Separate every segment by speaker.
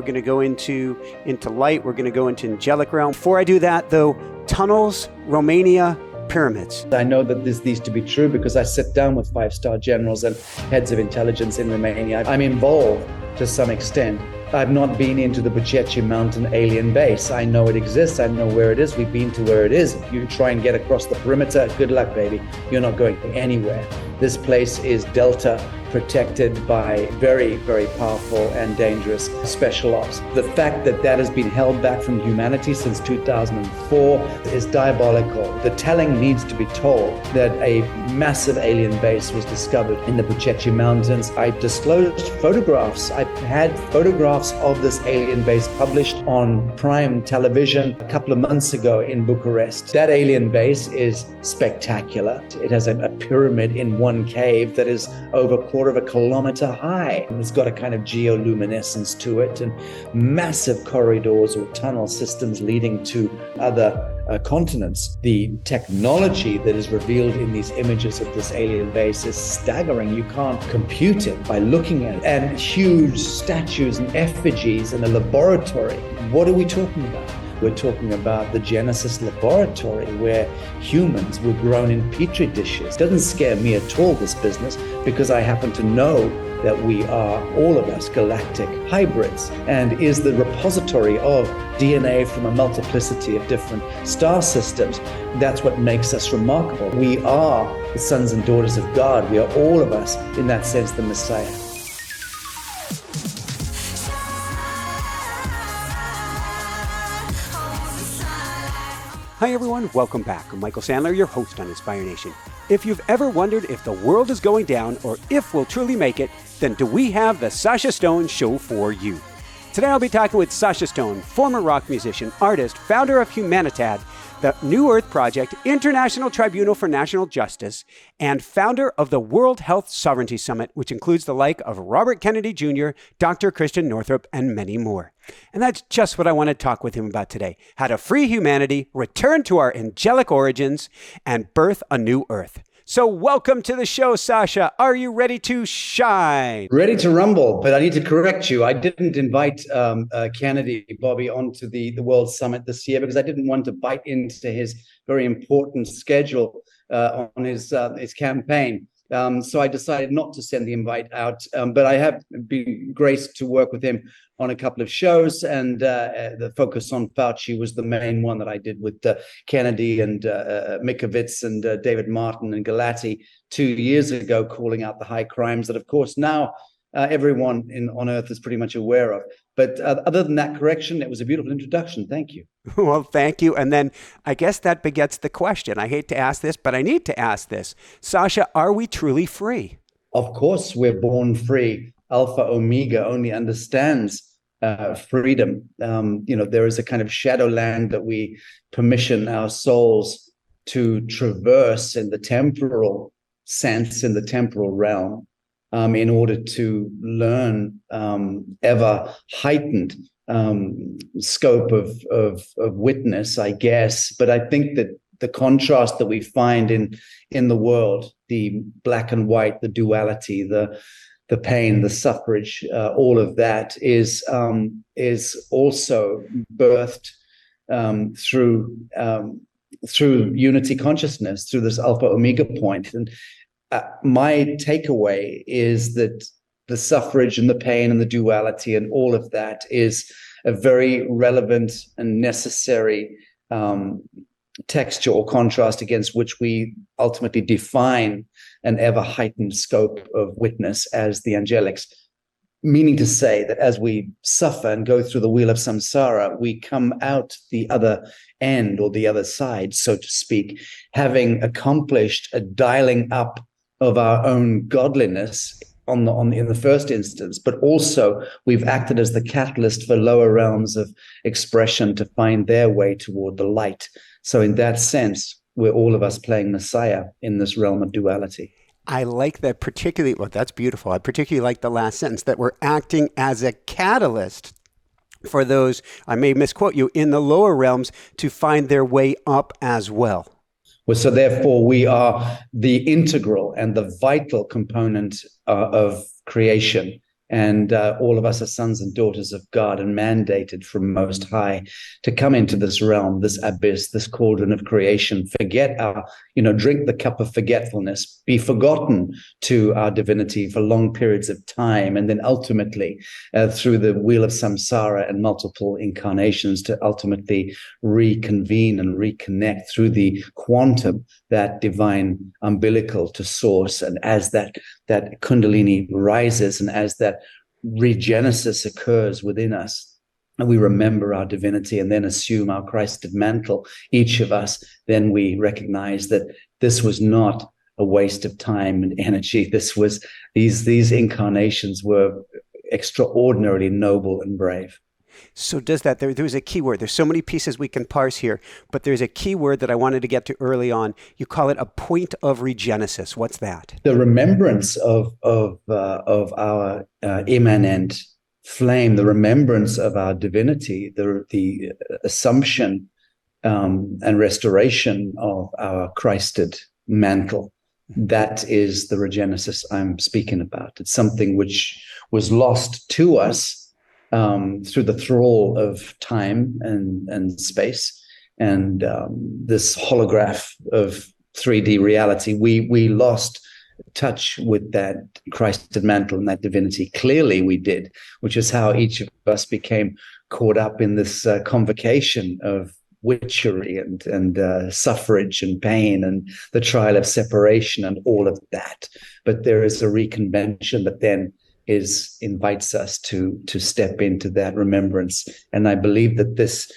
Speaker 1: We're going to go into light. We're going to go into Angelic Realm. Before I do that, though, tunnels, Romania, pyramids.
Speaker 2: I know that this needs to be true because I sit down with 5-star generals and heads of intelligence in Romania. I'm involved to some extent. I've not been into the Buceci Mountain alien base. I know it exists. I know where it is. We've been to where it is. If you try and get across the perimeter, good luck, baby. You're not going anywhere. This place is Delta, protected by very, very powerful and dangerous special ops. The fact that that has been held back from humanity since 2004 is diabolical. The telling needs to be told that a massive alien base was discovered in the Buceci Mountains. I disclosed photographs. I had photographs of this alien base published on Prime Television a couple of months ago in Bucharest. That alien base is spectacular. It has a pyramid in one cave that is over a quarter of a kilometer high. And it's got a kind of geoluminescence to it and massive corridors or tunnel systems leading to other continents. The technology that is revealed in these images of this alien base is staggering. You can't compute it by looking at it. And huge statues and effigies in a laboratory. What are we talking about? We're talking about the Genesis laboratory where humans were grown in petri dishes. It doesn't scare me at all, this business, because I happen to know that we are, all of us, galactic hybrids, and is the repository of DNA from a multiplicity of different star systems. That's what makes us remarkable. We are the sons and daughters of God. We are, all of us, in that sense, the Messiah.
Speaker 1: Hi everyone, welcome back. I'm Michael Sandler, your host on Inspire Nation. If you've ever wondered if the world is going down or if we'll truly make it, then do we have the Sacha Stone Show for you. Today I'll be talking with Sacha Stone, former rock musician, artist, founder of Humanitad, the New Earth Project, International Tribunal for National Justice, and founder of the World Health Sovereignty Summit, which includes the like of Robert Kennedy Jr., Dr. Christian Northrup, and many more. And that's just what I want to talk with him about today. How to free humanity, return to our angelic origins, and birth a new Earth. So welcome to the show, Sacha. Are you ready to shine?
Speaker 2: Ready to rumble, but I need to correct you. I didn't invite Kennedy, Bobby, onto the World Summit this year because I didn't want to bite into his very important schedule on his campaign. So I decided not to send the invite out, but I have been graced to work with him on a couple of shows, and the focus on Fauci was the main one that I did with Kennedy and Mikovits and David Martin and Galati 2 years ago, calling out the high crimes that, of course, now everyone on Earth is pretty much aware of. But other than that correction, it was a beautiful introduction. Thank you.
Speaker 1: Well, thank you. And then I guess that begets the question. I hate to ask this, but I need to ask this. Sacha, are we truly free?
Speaker 2: Of course, we're born free. Alpha Omega only understands freedom. There is a kind of shadowland that we permission our souls to traverse in the temporal sense, in the temporal realm, in order to learn ever heightened scope of witness, I guess. But I think that the contrast that we find in the world, the black and white, the duality, the pain, the suffrage, all of that is also birthed through unity consciousness, through this alpha omega point. And my takeaway is that the suffrage and the pain and the duality and all of that is a very relevant and necessary texture or contrast against which we ultimately define an ever heightened scope of witness as the angelics, meaning to say that as we suffer and go through the wheel of samsara, we come out the other end or the other side, so to speak, having accomplished a dialing up of our own godliness in the first instance, but also we've acted as the catalyst for lower realms of expression to find their way toward the light. So in that sense, we're all of us playing Messiah in this realm of duality.
Speaker 1: I like that particularly. Well, that's beautiful. I particularly like the last sentence, that we're acting as a catalyst for those, I may misquote you, in the lower realms to find their way up as well.
Speaker 2: Well, so therefore we are the integral and the vital component of creation. And all of us are sons and daughters of God and mandated from Most High to come into this realm, this abyss, this cauldron of creation, drink the cup of forgetfulness, be forgotten to our divinity for long periods of time, and then ultimately through the wheel of samsara and multiple incarnations to ultimately reconvene and reconnect through the quantum, that divine umbilical to source. And as that kundalini rises and as that regenesis occurs within us, and we remember our divinity and then assume our Christed mantle, each of us, then we recognize that this was not a waste of time and energy. This was, these incarnations were extraordinarily noble and brave.
Speaker 1: So does that, there's a key word. There's so many pieces we can parse here, but there's a key word that I wanted to get to early on. You call it a point of regenesis. What's that?
Speaker 2: The remembrance of our immanent flame, the remembrance of our divinity, the assumption and restoration of our Christed mantle. That is the regenesis I'm speaking about. It's something which was lost to us through the thrall of time and space, and this holograph of 3D reality. We lost touch with that Christed mantle and that divinity. Clearly we did, which is how each of us became caught up in this convocation of witchery and suffrage and pain and the trial of separation and all of that. But there is a reconvention that then invites us to step into that remembrance. And I believe that this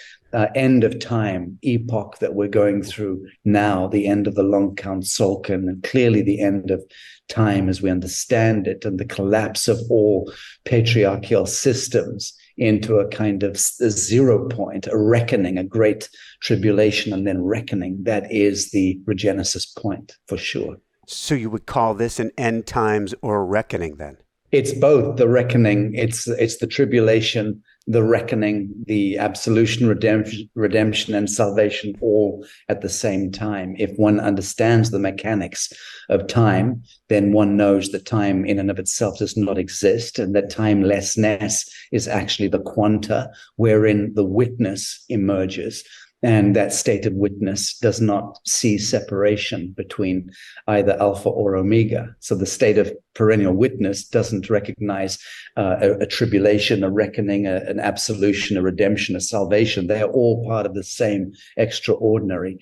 Speaker 2: end of time epoch that we're going through now, the end of the long count Solkan, and clearly the end of time as we understand it, and the collapse of all patriarchal systems into a kind of a 0 point, a reckoning, a great tribulation, and then reckoning. That is the regenesis point for sure.
Speaker 1: So you would call this an end times or reckoning then?
Speaker 2: It's both the reckoning, it's the tribulation, the reckoning, the absolution, redemption, and salvation all at the same time. If one understands the mechanics of time, then one knows that time in and of itself does not exist, and that timelessness is actually the quanta wherein the witness emerges. And that state of witness does not see separation between either alpha or omega. So the state of perennial witness doesn't recognize a tribulation, a reckoning, an absolution, a redemption, a salvation. They are all part of the same extraordinary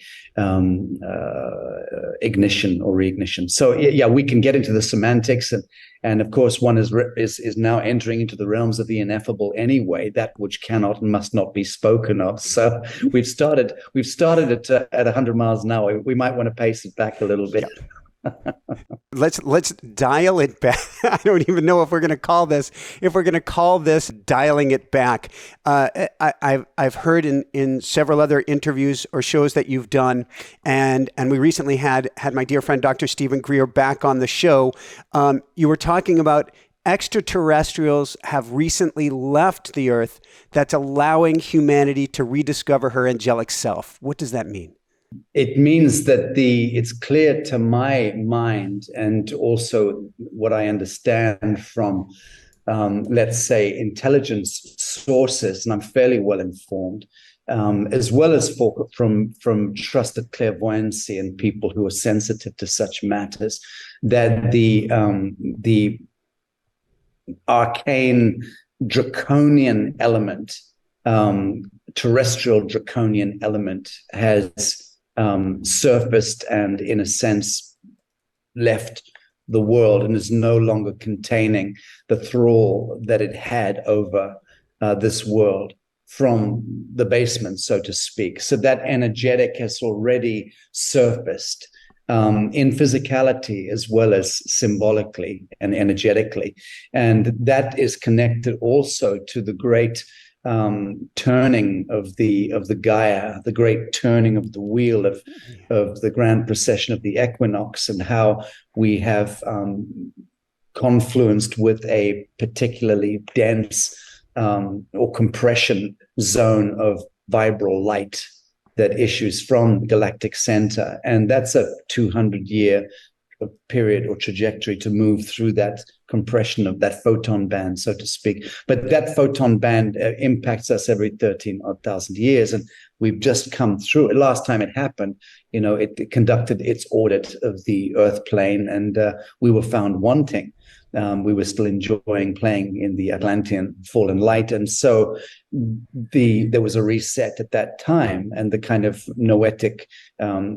Speaker 2: ignition or reignition. So yeah, we can get into the semantics, and of course, one is now entering into the realms of the ineffable anyway, that which cannot and must not be spoken of. So we've started it at 100 miles an hour. We might want to pace it back a little bit.
Speaker 1: Let's dial it back. I don't even know if we're going to call this dialing it back. I've heard in several other interviews or shows that you've done, and we recently had my dear friend Dr. Stephen Greer back on the show. You were talking about extraterrestrials have recently left the Earth that's allowing humanity to rediscover her angelic self. What does that mean?
Speaker 2: It means that it's clear to my mind, and also what I understand from, let's say, intelligence sources, and I'm fairly well informed, as well as from trusted clairvoyancy and people who are sensitive to such matters, that the arcane draconian element, terrestrial draconian element has surfaced and, in a sense, left the world and is no longer containing the thrall that it had over this world from the basement, so to speak. So that energetic has already surfaced in physicality as well as symbolically and energetically. And that is connected also to the great turning of the Gaia, the great turning of the wheel of the grand procession of the equinox, and how we have confluenced with a particularly dense or compression zone of vibral light that issues from the galactic center. And that's a 200-year period or trajectory to move through that compression of that photon band, so to speak. But that photon band impacts us every 13,000 years. And we've just come through it. Last time it happened, it conducted its audit of the Earth plane, and we were found wanting. We were still enjoying playing in the Atlantean fallen light. And so there was a reset at that time, and the kind of noetic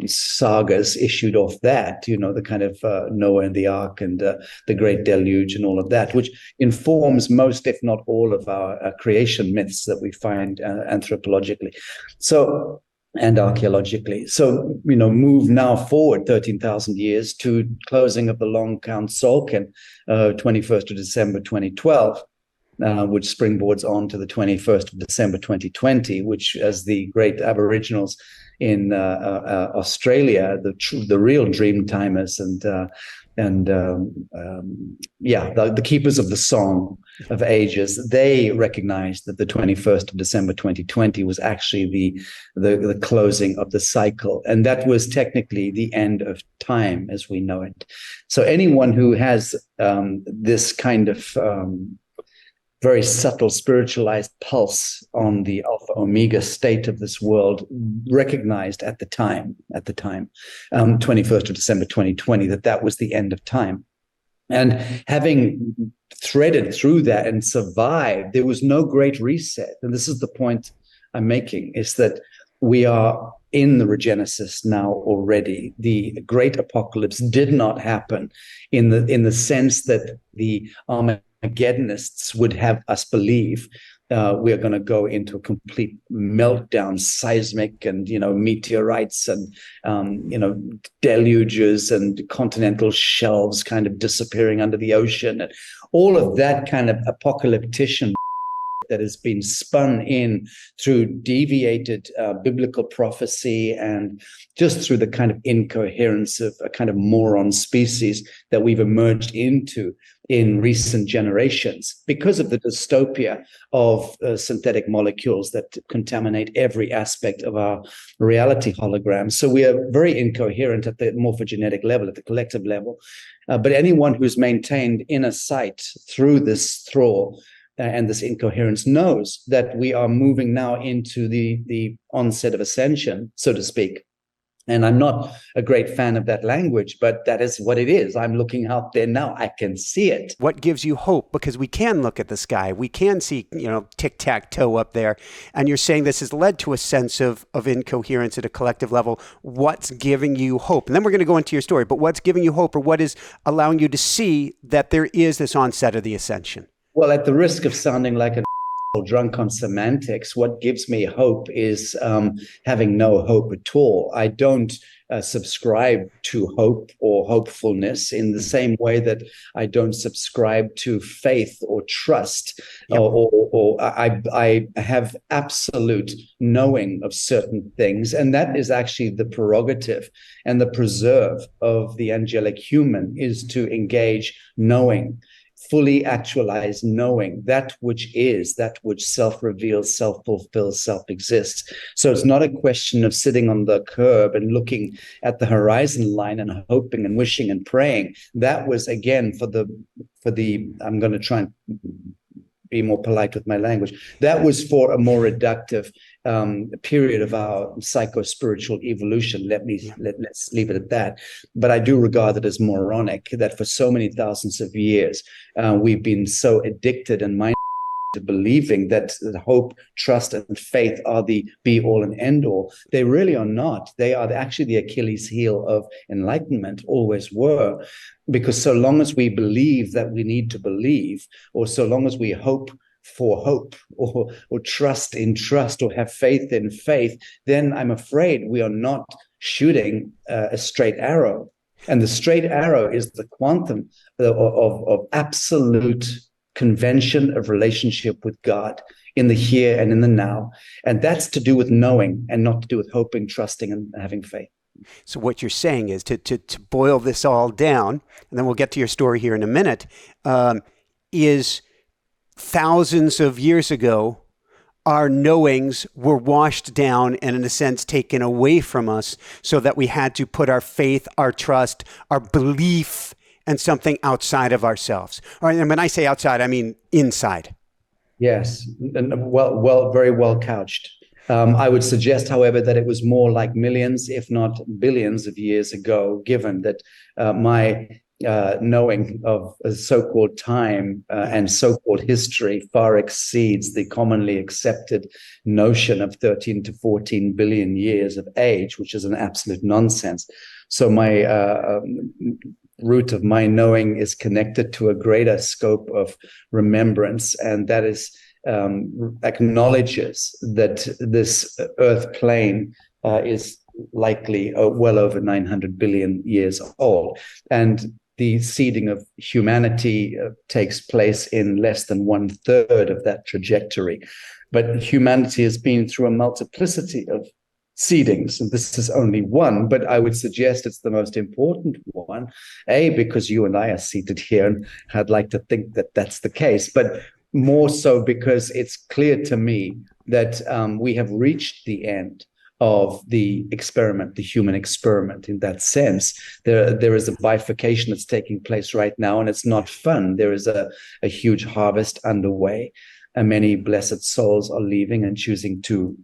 Speaker 2: sagas issued off that, the kind of Noah and the Ark and the Great Deluge and all of that, which informs most, if not all, of our creation myths that we find anthropologically. So, and archaeologically. So, move now forward 13,000 years to closing of the long count Solkin, 21st of December 2012, which springboards on to the 21st of December 2020, which, as the great Aboriginals in Australia, the real dream timers the keepers of the song of ages, they recognized that the 21st of December 2020 was actually the closing of the cycle. And that was technically the end of time as we know it. So anyone who has this kind of very subtle spiritualized pulse on the alpha omega state of this world recognized at the time, 21st of December 2020, that was the end of time. And having threaded through that and survived, there was no great reset. And this is the point I'm making, is that we are in the regenesis now already. The great apocalypse did not happen in the sense that the Armageddonists would have us believe we are going to go into a complete meltdown, seismic and, meteorites and, deluges and continental shelves kind of disappearing under the ocean. And all of that kind of apocalyptician that has been spun in through deviated biblical prophecy and just through the kind of incoherence of a kind of moron species that we've emerged into in recent generations because of the dystopia of synthetic molecules that contaminate every aspect of our reality hologram. So we are very incoherent at the morphogenetic level, at the collective level. But anyone who's maintained inner sight through this thrall and this incoherence knows that we are moving now into the onset of ascension, so to speak. And I'm not a great fan of that language, but that is what it is. I'm looking out there now. I can see it.
Speaker 1: What gives you hope? Because we can look at the sky. We can see, tic-tac-toe up there. And you're saying this has led to a sense of incoherence at a collective level. What's giving you hope? And then we're going to go into your story. But what's giving you hope, or what is allowing you to see that there is this onset of the ascension?
Speaker 2: Well, at the risk of sounding like a drunk on semantics, what gives me hope is having no hope at all. I don't subscribe to hope or hopefulness in the same way that I don't subscribe to faith or trust. Yep. Or I have absolute knowing of certain things. And that is actually the prerogative and the preserve of the angelic human, is to engage knowing, fully actualize knowing that which is, that which self-reveals, self-fulfills, self-exists. So it's not a question of sitting on the curb and looking at the horizon line and hoping and wishing and praying. That was, again, for the I'm going to try and be more polite with my language. That was for a more reductive period of our psycho-spiritual evolution. Let's leave it at that. But I do regard it as moronic that for so many thousands of years, we've been so addicted and minded to believing that hope, trust, and faith are the be-all and end-all. They really are not. They are actually the Achilles heel of enlightenment, always were. Because so long as we believe that we need to believe, or so long as we hope for hope, or trust in trust, or have faith in faith, then I'm afraid we are not shooting a straight arrow. And the straight arrow is the quantum of absolute convention of relationship with God in the here and in the now. And that's to do with knowing and not to do with hoping, trusting, and having faith.
Speaker 1: So what you're saying is to boil this all down, and then we'll get to your story here in a minute, is thousands of years ago, our knowings were washed down and, in a sense, taken away from us, so that we had to put our faith, our trust, our belief in something outside of ourselves. And when I say outside, I mean inside.
Speaker 2: Yes, and very well couched. I would suggest, however, that it was more like millions, if not billions of years ago, given that my knowing of so-called time and so-called history far exceeds the commonly accepted notion of 13 to 14 billion years of age, which is an absolute nonsense. So my root of my knowing is connected to a greater scope of remembrance, and that is acknowledges that this earth plane is likely well over 900 billion years old, and the seeding of humanity takes place in less than 1/3 of that trajectory. But humanity has been through a multiplicity of seedings, and this is only one, but I would suggest it's the most important one, because you and I are seated here, and I'd like to think that that's the case, but more so because it's clear to me that we have reached the end of the experiment, the human experiment. In that sense, there is a bifurcation that's taking place right now, and it's not fun. There is a huge harvest underway, and many blessed souls are leaving and choosing to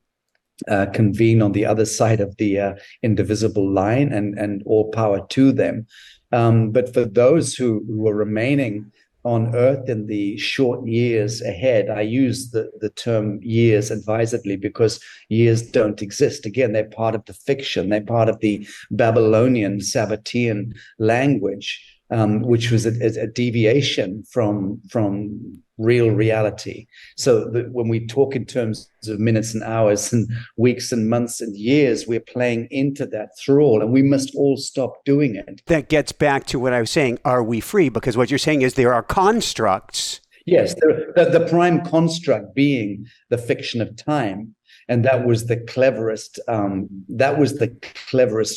Speaker 2: convene on the other side of the indivisible line, and all power to them. But for those who are remaining on Earth in the short years ahead, I use the term years advisedly, because years don't exist. Again, they're part of the fiction. They're part of the Babylonian, Sabbatean language, which was a deviation from real reality. So when we talk in terms of minutes and hours and weeks and months and years, we're playing into that thrall, and we must all stop doing it.
Speaker 1: That gets back to what I was saying. Are we free? Because what you're saying is there are constructs.
Speaker 2: Yes, the prime construct being the fiction of time. And that was the cleverest.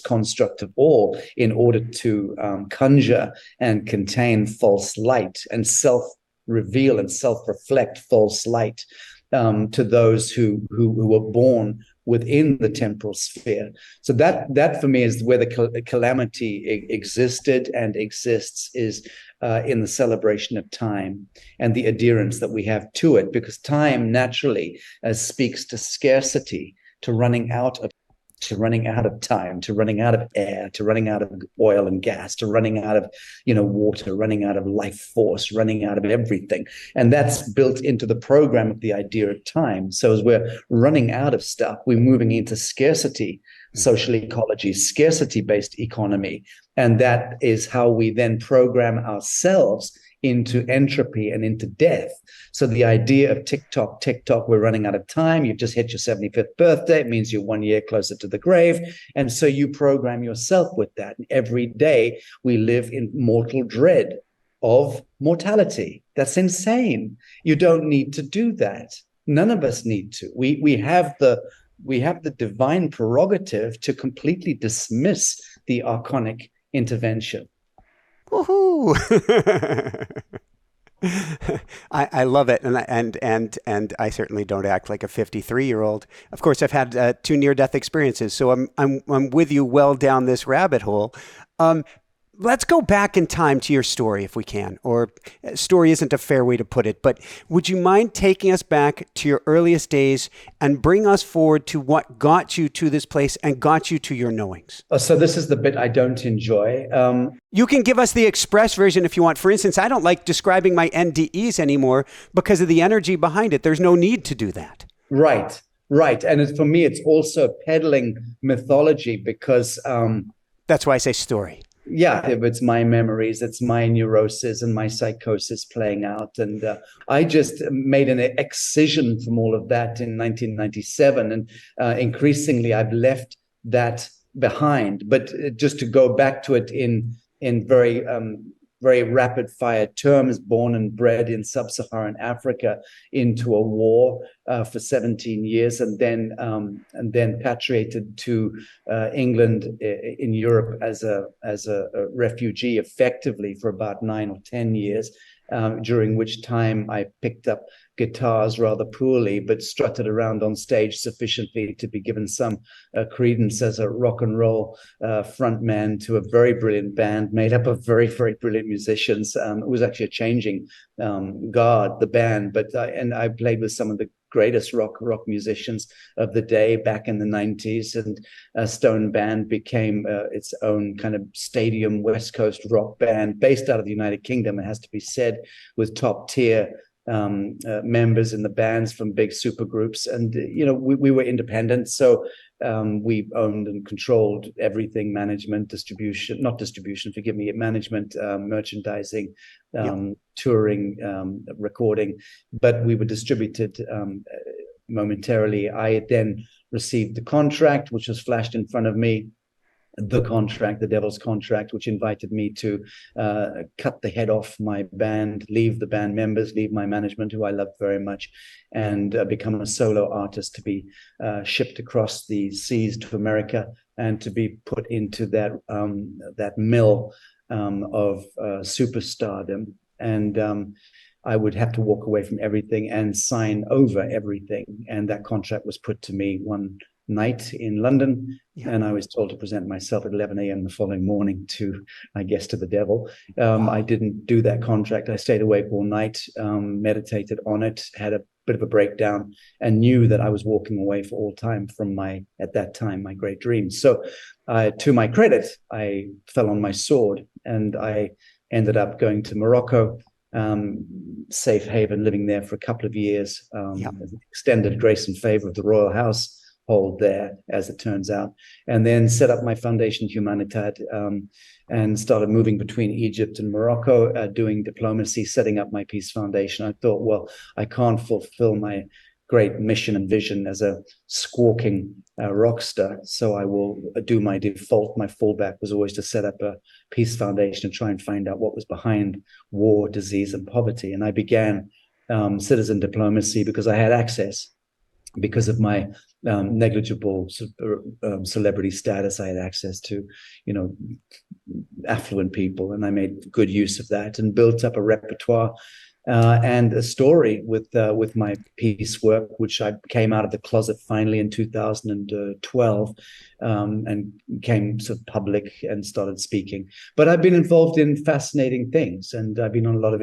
Speaker 2: Construct of all, in order to conjure and contain false light and self-reveal and self-reflect false light to those who were born within the temporal sphere. So that for me is where the calamity existed and exists, is in the celebration of time and the adherence that we have to it, because time naturally speaks to scarcity, to running out of time, to running out of air, to running out of oil and gas, to running out of water, running out of life force, running out of everything. And that's built into the program of the idea of time. So as we're running out of stuff, we're moving into scarcity, social ecology, scarcity-based economy. And that is how we then program ourselves into entropy and into death. So the idea of tick-tock, we're running out of time. You've just hit your 75th birthday. It means you're 1 year closer to the grave. And so you program yourself with that. And every day we live in mortal dread of mortality. That's insane. You don't need to do that. None of us need to. We have the divine prerogative to completely dismiss the archonic intervention.
Speaker 1: Woohoo! I love it, and I certainly don't act like a 53-year-old. Of course, I've had 2 near-death experiences, so I'm with you well down this rabbit hole. Let's go back in time to your story, if we can. Or story isn't a fair way to put it, but would you mind taking us back to your earliest days and bring us forward to what got you to this place and got you to your knowings?
Speaker 2: So this is the bit I don't enjoy.
Speaker 1: You can give us the express version if you want. For instance, I don't like describing my NDEs anymore because of the energy behind it. There's no need to do that.
Speaker 2: Right. And for me, it's also peddling mythology, because...
Speaker 1: that's why I say story.
Speaker 2: Yeah, it's my memories, it's my neurosis and my psychosis playing out. And I just made an excision from all of that in 1997. And increasingly, I've left that behind. But just to go back to it in very rapid fire terms, born and bred in sub-Saharan Africa into a war for 17 years, and then patriated to England in Europe as a refugee, effectively for about 9 or 10 years, during which time I picked up guitars rather poorly, but strutted around on stage sufficiently to be given some credence as a rock and roll frontman to a very brilliant band made up of very, very brilliant musicians. It was actually a changing guard, the band, but I played with some of the greatest rock musicians of the day back in the 90s, and Stone Band became its own kind of stadium West Coast rock band based out of the United Kingdom, it has to be said, with top tier members in the bands from big super groups. And we were independent, so we owned and controlled everything: management, management, merchandising, touring, recording, but we were distributed momentarily. I then received the contract, which was flashed in front of me, the devil's contract, which invited me to cut the head off my band, leave the band members, leave my management, who I loved very much, and become a solo artist, to be shipped across the seas to America and to be put into that mill of superstardom. And I would have to walk away from everything and sign over everything. And that contract was put to me one night in London, and I was told to present myself at 11 a.m. the following morning to the devil. I didn't do that contract. I stayed awake all night, meditated on it, had a bit of a breakdown, and knew that I was walking away for all time from at that time, my great dreams. So to my credit, I fell on my sword, and I ended up going to Morocco, safe haven, living there for a couple of years, extended grace and favor of the royal household there, as it turns out, and then set up my foundation Humanitat, and started moving between Egypt and Morocco, doing diplomacy, setting up my Peace Foundation. I thought, well, I can't fulfill my great mission and vision as a squawking rock star, so I will do my default. My fallback was always to set up a Peace Foundation and try and find out what was behind war, disease, and poverty. And I began citizen diplomacy because I had access. Because of my negligible celebrity status, I had access to, affluent people, and I made good use of that and built up a repertoire and a story with my peace work, which I came out of the closet finally in 2012, and came sort of public and started speaking. But I've been involved in fascinating things, and I've been on a lot of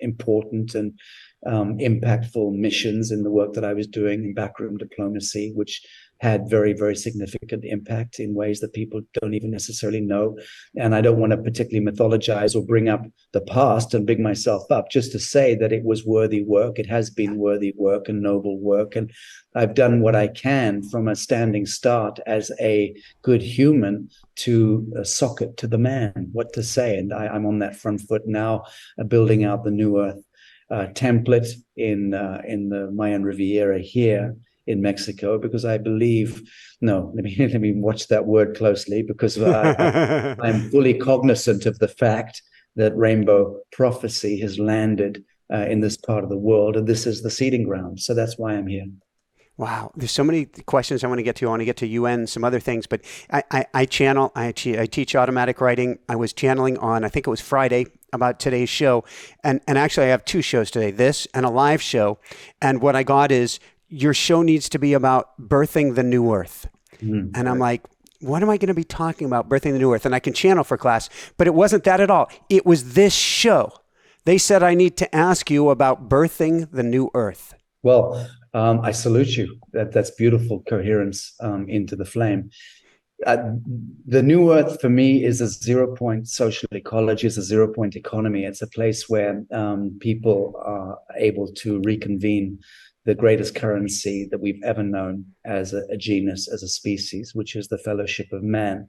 Speaker 2: important and impactful missions in the work that I was doing in backroom diplomacy, which had very, very significant impact in ways that people don't even necessarily know. And I don't want to particularly mythologize or bring up the past and big myself up, just to say that it was worthy work. It has been worthy work and noble work. And I've done what I can from a standing start as a good human to sock it to the man, what to say. And I'm on that front foot now, building out the New Earth template in the Mayan Riviera here in Mexico, because I believe, let me watch that word closely, because I'm fully cognizant of the fact that rainbow prophecy has landed in this part of the world, and this is the seeding ground. So that's why I'm here.
Speaker 1: Wow. There's so many questions I want to get to. I want to get to UN, some other things, but I teach automatic writing. I was channeling on, I think it was Friday, about today's show. And actually I have two shows today, this and a live show. And what I got is, your show needs to be about birthing the new earth. And I'm like, what am I going to be talking about, birthing the new earth? And I can channel for class, but it wasn't that at all. It was this show. They said, I need to ask you about birthing the new earth.
Speaker 2: Well, I salute you. That's beautiful coherence into the flame. The new earth for me is a 0-point social ecology, is a 0-point economy. It's a place where people are able to reconvene the greatest currency that we've ever known as a genus, as a species, which is the fellowship of man.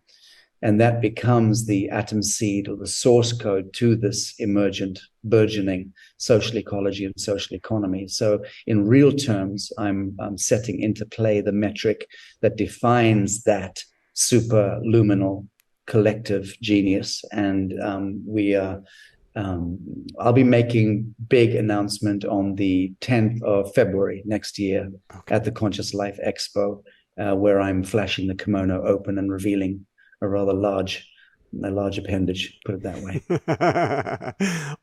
Speaker 2: And that becomes the atom seed or the source code to this emergent, burgeoning social ecology and social economy. So in real terms, I'm setting into play the metric that defines that superluminal collective genius. And I'll be making big announcement on the 10th of February next year at the Conscious Life Expo, where I'm flashing the kimono open and revealing a rather large a large appendage, put it that way.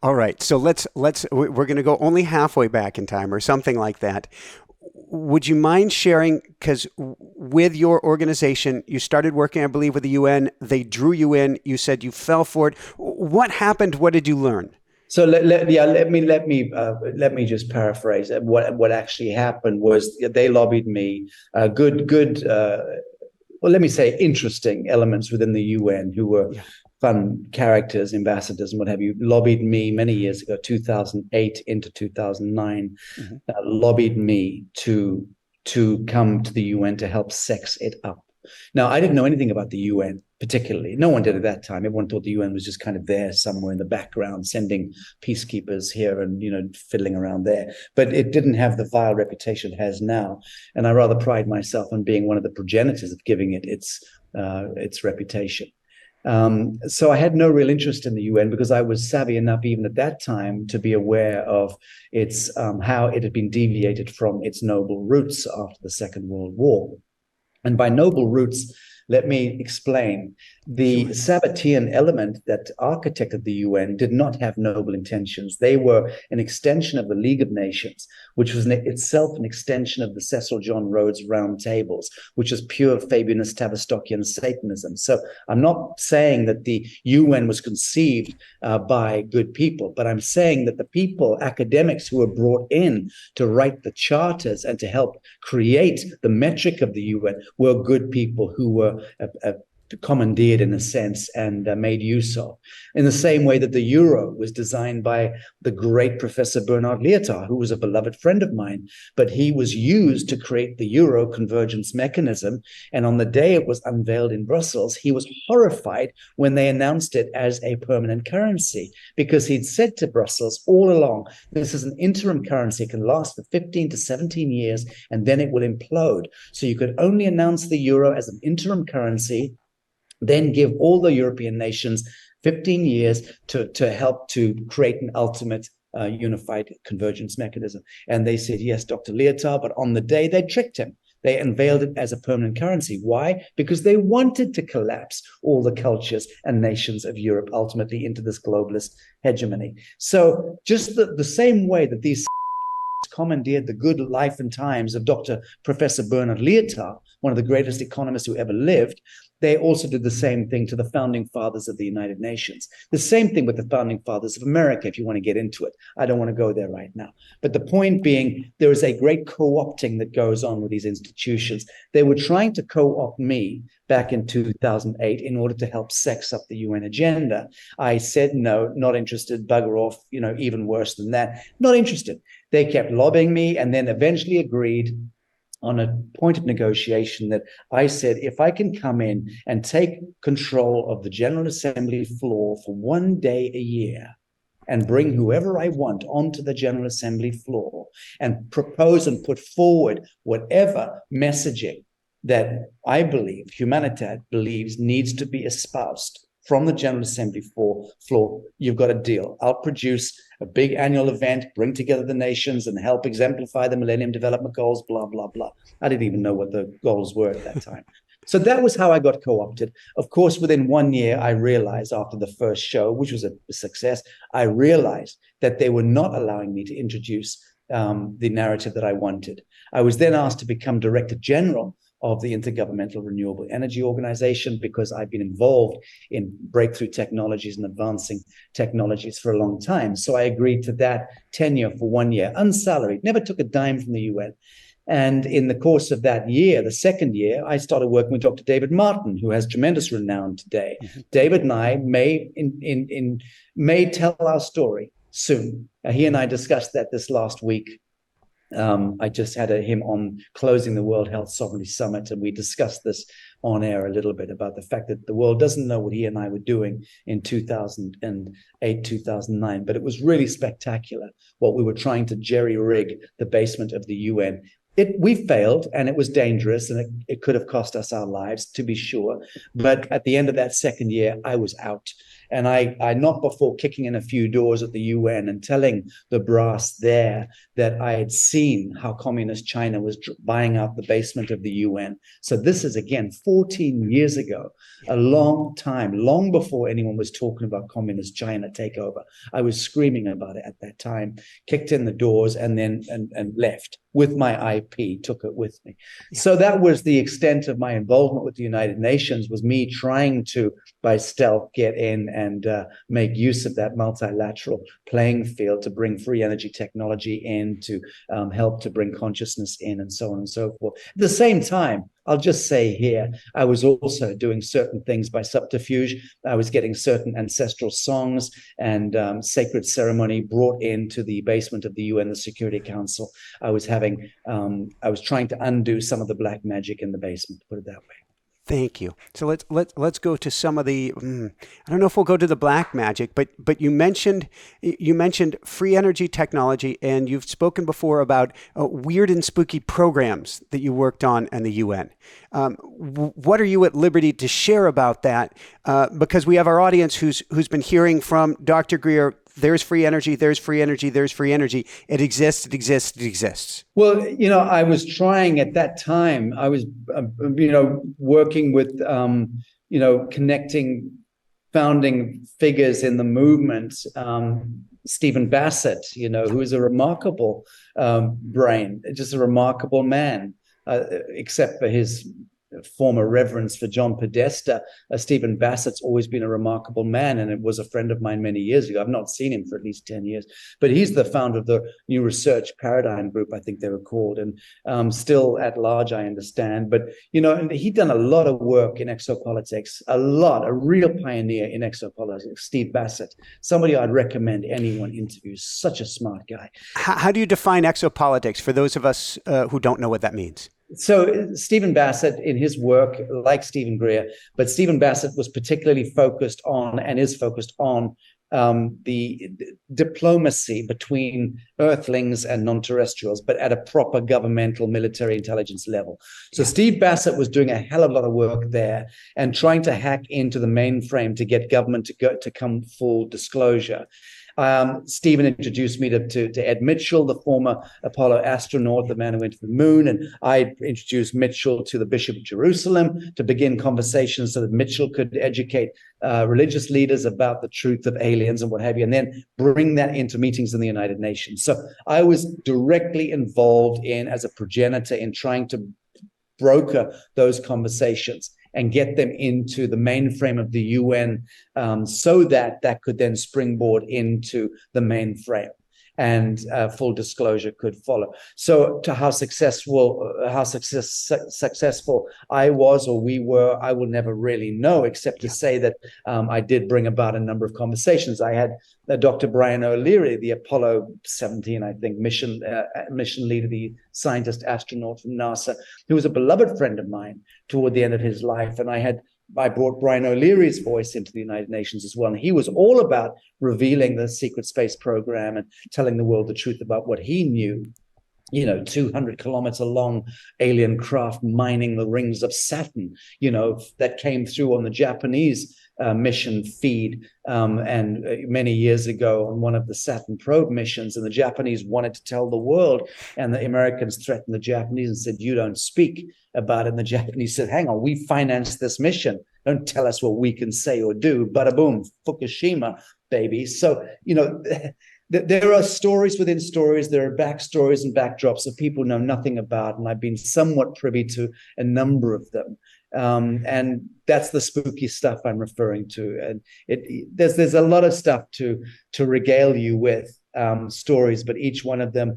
Speaker 1: All right. So we're going to go only halfway back in time or something like that. Would you mind sharing, because with your organization, you started working, I believe, with the UN. They drew you in. You said you fell for it. What happened? What did you learn?
Speaker 2: So let me just paraphrase. What actually happened was they lobbied me. Well, let me say interesting elements within the UN who were fun characters, ambassadors, and what have you, lobbied me many years ago, 2008 into 2009, lobbied me to come to the UN to help sex it up. Now, I didn't know anything about the UN particularly. No one did at that time. Everyone thought the UN was just kind of there somewhere in the background, sending peacekeepers here and, fiddling around there. But it didn't have the vile reputation it has now. And I rather pride myself on being one of the progenitors of giving it its reputation. So I had no real interest in the UN because I was savvy enough even at that time to be aware of its how it had been deviated from its noble roots after the Second World War. And by noble roots, let me explain. The Sabbatean element that architected the UN did not have noble intentions. They were an extension of the League of Nations, which was itself an extension of the Cecil John Rhodes Round Tables, which is pure Fabianist Tavistokian Satanism. So I'm not saying that the UN was conceived by good people, but I'm saying that the people, academics who were brought in to write the charters and to help create the metric of the UN were good people who were commandeered in a sense and made use of. In the same way that the euro was designed by the great Professor Bernard Lietaer, who was a beloved friend of mine, but he was used to create the euro convergence mechanism. And on the day it was unveiled in Brussels, he was horrified when they announced it as a permanent currency, because he'd said to Brussels all along, this is an interim currency. It can last for 15 to 17 years, and then it will implode. So you could only announce the euro as an interim currency, then give all the European nations 15 years to help to create an ultimate unified convergence mechanism. And they said, yes, Dr. Lietaer, but on the day they tricked him. They unveiled it as a permanent currency. Why? Because they wanted to collapse all the cultures and nations of Europe ultimately into this globalist hegemony. So just the same way that these commandeered the good life and times of Professor Bernard Lietaer, one of the greatest economists who ever lived, they also did the same thing to the founding fathers of the United Nations. The same thing with the founding fathers of America, if you want to get into it. I don't want to go there right now. But the point being, there is a great co-opting that goes on with these institutions. They were trying to co-opt me back in 2008 in order to help sex up the UN agenda. I said, no, not interested, bugger off, even worse than that, not interested. They kept lobbying me and then eventually agreed on a point of negotiation that I said, if I can come in and take control of the General Assembly floor for one day a year and bring whoever I want onto the General Assembly floor and propose and put forward whatever messaging that I believe, Humanitat believes, needs to be espoused from the General Assembly floor, you've got a deal. I'll produce a big annual event, bring together the nations and help exemplify the Millennium Development Goals, blah, blah, blah. I didn't even know what the goals were at that time. So that was how I got co-opted. Of course, within 1 year, I realized after the first show, which was a success, I realized that they were not allowing me to introduce the narrative that I wanted. I was then asked to become Director General of the Intergovernmental Renewable Energy Organization because I've been involved in breakthrough technologies and advancing technologies for a long time. So I agreed to that tenure for 1 year, unsalaried, never took a dime from the UN. And in the course of that year, the second year, I started working with Dr. David Martin, who has tremendous renown today. Mm-hmm. David and I may tell our story soon. He and I discussed that this last week. I just had him on closing the World Health Sovereignty Summit, and we discussed this on air a little bit about the fact that the world doesn't know what he and I were doing in 2008, 2009, but it was really spectacular what we were trying to jerry-rig the basement of the UN. We failed, and it was dangerous, and it could have cost us our lives, to be sure. But at the end of that second year, I was out. And I not before kicking in a few doors at the UN and telling the brass there that I had seen how communist China was buying out the basement of the UN. So this is, again, 14 years ago, a long time, long before anyone was talking about communist China takeover. I was screaming about it at that time, kicked in the doors, and then and left with my IP, took it with me. Yeah. So that was the extent of my involvement with the United Nations, was me trying to, by stealth, get in and make use of that multilateral playing field to bring free energy technology in, to help to bring consciousness in, and so on and so forth. At the same time, I'll just say here, I was also doing certain things by subterfuge. I was getting certain ancestral songs and sacred ceremony brought into the basement of the UN, the Security Council. I was trying to undo some of the black magic in the basement, put it that way.
Speaker 1: Thank you. So let's go to some of the. I don't know if we'll go to the black magic, but you mentioned free energy technology, and you've spoken before about weird and spooky programs that you worked on in the UN. What are you at liberty to share about that? Because we have our audience who's been hearing from Dr. Greer. There's free energy, there's free energy, there's free energy. It exists, it exists, it exists.
Speaker 2: Well, I was trying at that time. I was, working with, connecting founding figures in the movement. Stephen Bassett, who is a remarkable brain, just a remarkable man, except for his former reverence for John Podesta. Stephen Bassett's always been a remarkable man, and it was a friend of mine many years ago. I've not seen him for at least 10 years, but he's the founder of the New Research Paradigm Group, I think they were called, and still at large, I understand. But, and he'd done a lot of work in exopolitics, a real pioneer in exopolitics, Steve Bassett, somebody I'd recommend anyone interviews, such a smart guy.
Speaker 1: How do you define exopolitics for those of us who don't know what that means?
Speaker 2: So Stephen Bassett, in his work, like Stephen Greer, but Stephen Bassett was particularly focused on, and is focused on, the diplomacy between Earthlings and non-terrestrials, but at a proper governmental military intelligence level. So Steve Bassett was doing a hell of a lot of work there and trying to hack into the mainframe to get government to come full disclosure. Stephen introduced me to Ed Mitchell, the former Apollo astronaut, the man who went to the moon, and I introduced Mitchell to the Bishop of Jerusalem to begin conversations so that Mitchell could educate religious leaders about the truth of aliens and what have you, and then bring that into meetings in the United Nations. So I was directly involved as a progenitor in trying to broker those conversations and get them into the mainframe of the UN, so that could then springboard into the mainframe, and full disclosure could follow. So to how successful I was or we were, I will never really know, except to say that I did bring about a number of conversations. I had Dr. Brian O'Leary, the Apollo 17, I think, mission leader, the scientist astronaut from NASA, who was a beloved friend of mine toward the end of his life. And I brought Brian O'Leary's voice into the United Nations as well. And he was all about revealing the secret space program and telling the world the truth about what he knew. 200-kilometer long alien craft mining the rings of Saturn, that came through on the Japanese mission feed and many years ago on one of the Saturn probe missions. And the Japanese wanted to tell the world, and the Americans threatened the Japanese and said, "You don't speak about it." And the Japanese said, "Hang on, we financed this mission. Don't tell us what we can say or do." Bada boom, Fukushima, baby. So, there are stories within stories. There are backstories and backdrops that people know nothing about, and I've been somewhat privy to a number of them. And that's the spooky stuff I'm referring to. And there's a lot of stuff to regale you with, stories, but each one of them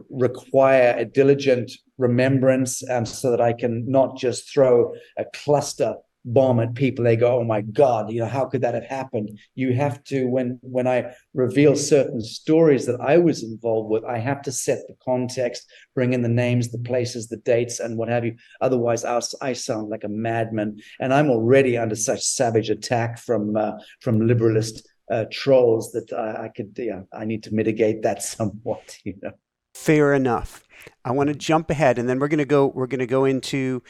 Speaker 2: require a diligent remembrance, so that I can not just throw a cluster bomb at people. They go, "Oh my God, how could that have happened?" You have to, when I reveal certain stories that I was involved with, I have to set the context, bring in the names, the places, the dates, and what have you. Otherwise, I sound like a madman, and I'm already under such savage attack from liberalist trolls that I need to mitigate that somewhat.
Speaker 1: Fair enough. I want to jump ahead, and then we're going to go into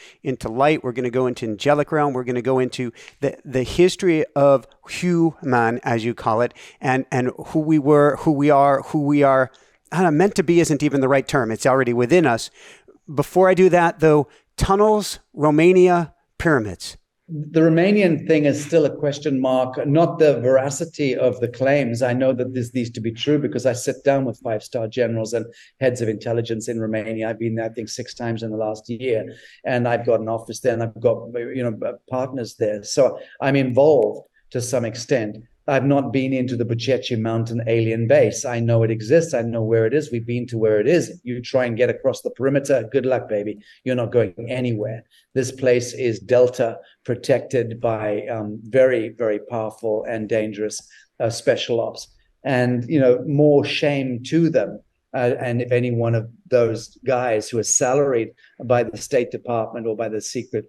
Speaker 1: light. We're going to go into angelic realm. We're going to go into the history of human, as you call it, and who we were, who we are, I don't know, meant to be isn't even the right term. It's already within us. Before I do that, though, tunnels, Romania, pyramids.
Speaker 2: The Romanian thing is still a question mark, not the veracity of the claims. I know that this needs to be true because I sit down with five-star generals and heads of intelligence in Romania. I've been there, I think, 6 times in the last year, and I've got an office there, and I've got partners there. So I'm involved to some extent. I've not been into the Buceci Mountain alien base. I know it exists. I know where it is. We've been to where it is. You try and get across the perimeter. Good luck, baby. You're not going anywhere. This place is Delta, protected by very, very powerful and dangerous special ops. And, more shame to them. And if any one of those guys who are salaried by the State Department or by the secret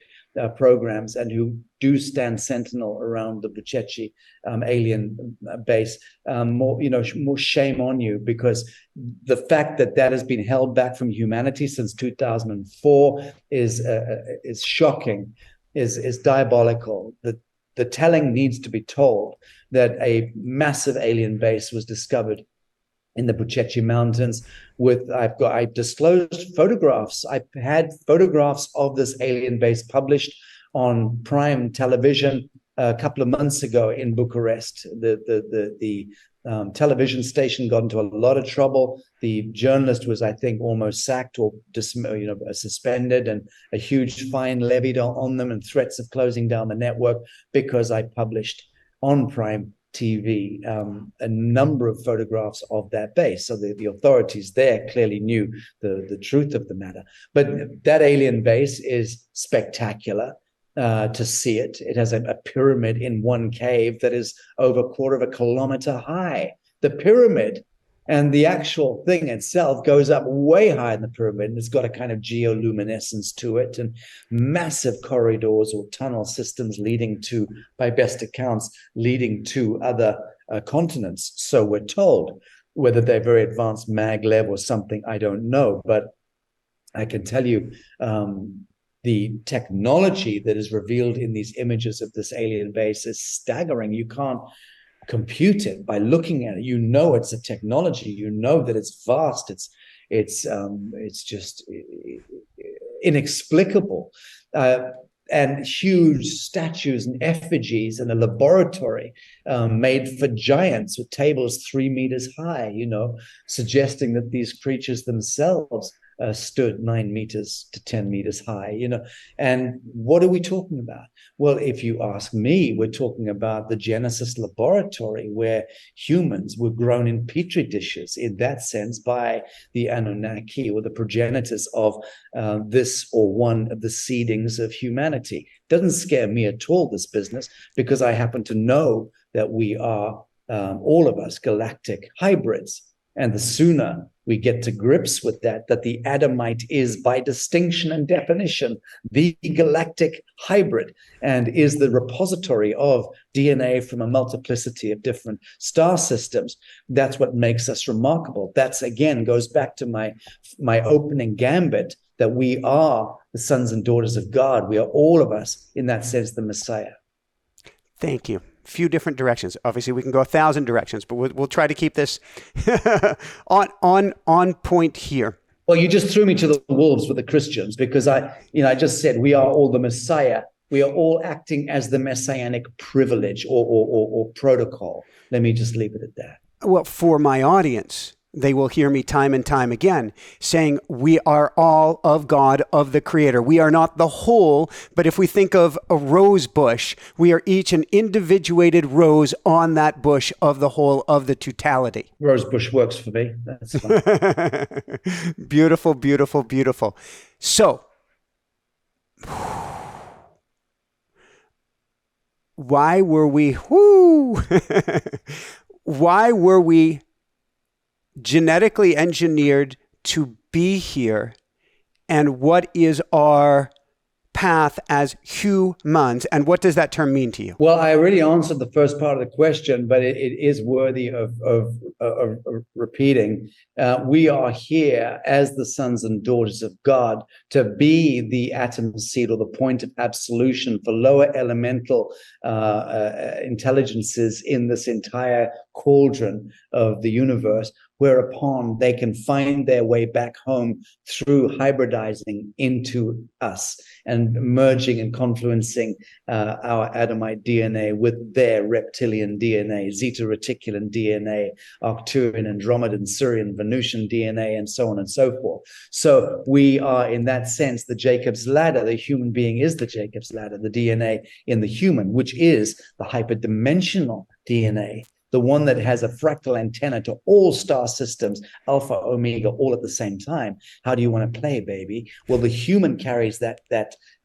Speaker 2: programs and who do stand sentinel around the Buceci alien base, more shame on you, because the fact that has been held back from humanity since 2004 is shocking, is diabolical. The telling needs to be told that a massive alien base was discovered in the Buceci Mountains. I disclosed photographs. I had photographs of this alien base published on Prime Television a couple of months ago in Bucharest. The television station got into a lot of trouble. The journalist was, I think, almost sacked or suspended, and a huge fine levied on them, and threats of closing down the network because I published on Prime TV a number of photographs of that base. So the authorities there clearly knew the truth of the matter. But that alien base is spectacular to see it. It has a pyramid in one cave that is over a quarter of a kilometer high. The pyramid and the actual thing itself goes up way higher than the pyramid, and it's got a kind of geoluminescence to it, and massive corridors or tunnel systems leading to, by best accounts, leading to other continents. So we're told. Whether they're very advanced maglev or something, I don't know. But I can tell you the technology that is revealed in these images of this alien base is staggering. You can't compute it by looking at it. It's a technology. That it's vast. It's just inexplicable. And huge statues and effigies in a laboratory made for giants with tables 3 meters high, suggesting that these creatures themselves stood 9 meters to 10 meters high, And what are we talking about? Well, if you ask me, we're talking about the Genesis laboratory, where humans were grown in petri dishes, in that sense, by the Anunnaki, or the progenitors of this or one of the seedings of humanity. Doesn't scare me at all, this business, because I happen to know that we are, all of us, galactic hybrids. And the sooner we get to grips with that the Adamite is, by distinction and definition, the galactic hybrid, and is the repository of DNA from a multiplicity of different star systems. That's what makes us remarkable. That's, again, goes back to my opening gambit, that we are the sons and daughters of God. We are, all of us, in that sense, the Messiah.
Speaker 1: Thank you. Few different directions. Obviously, we can go 1,000 directions, but we'll try to keep this on point here.
Speaker 2: Well, you just threw me to the wolves with the Christians, because I just said we are all the Messiah. We are all acting as the messianic privilege or protocol. Let me just leave it at that.
Speaker 1: Well, for my audience, they will hear me time and time again saying we are all of God, of the Creator. We are not the whole, but if we think of a rose bush, we are each an individuated rose on that bush of the whole, of the totality.
Speaker 2: Rose bush works for me. That's fine.
Speaker 1: Beautiful, beautiful, beautiful. So, why were we genetically engineered to be here, and what is our path as humans, and what does that term mean to you?
Speaker 2: Well, I already answered the first part of the question, but it is worthy of repeating. We are here as the sons and daughters of God to be the atom seed or the point of absolution for lower elemental intelligences in this entire cauldron of the universe, whereupon they can find their way back home through hybridizing into us and merging and confluencing our Adamite DNA with their reptilian DNA, Zeta Reticulan DNA, Arcturian, Andromedan, Sirian, Venusian DNA, and so on and so forth. So we are, in that sense, the Jacob's ladder. The human being is the Jacob's ladder, the DNA in the human, which is the hyperdimensional DNA, the one that has a fractal antenna to all star systems, alpha, omega, all at the same time. How do you want to play, baby? Well, the human carries that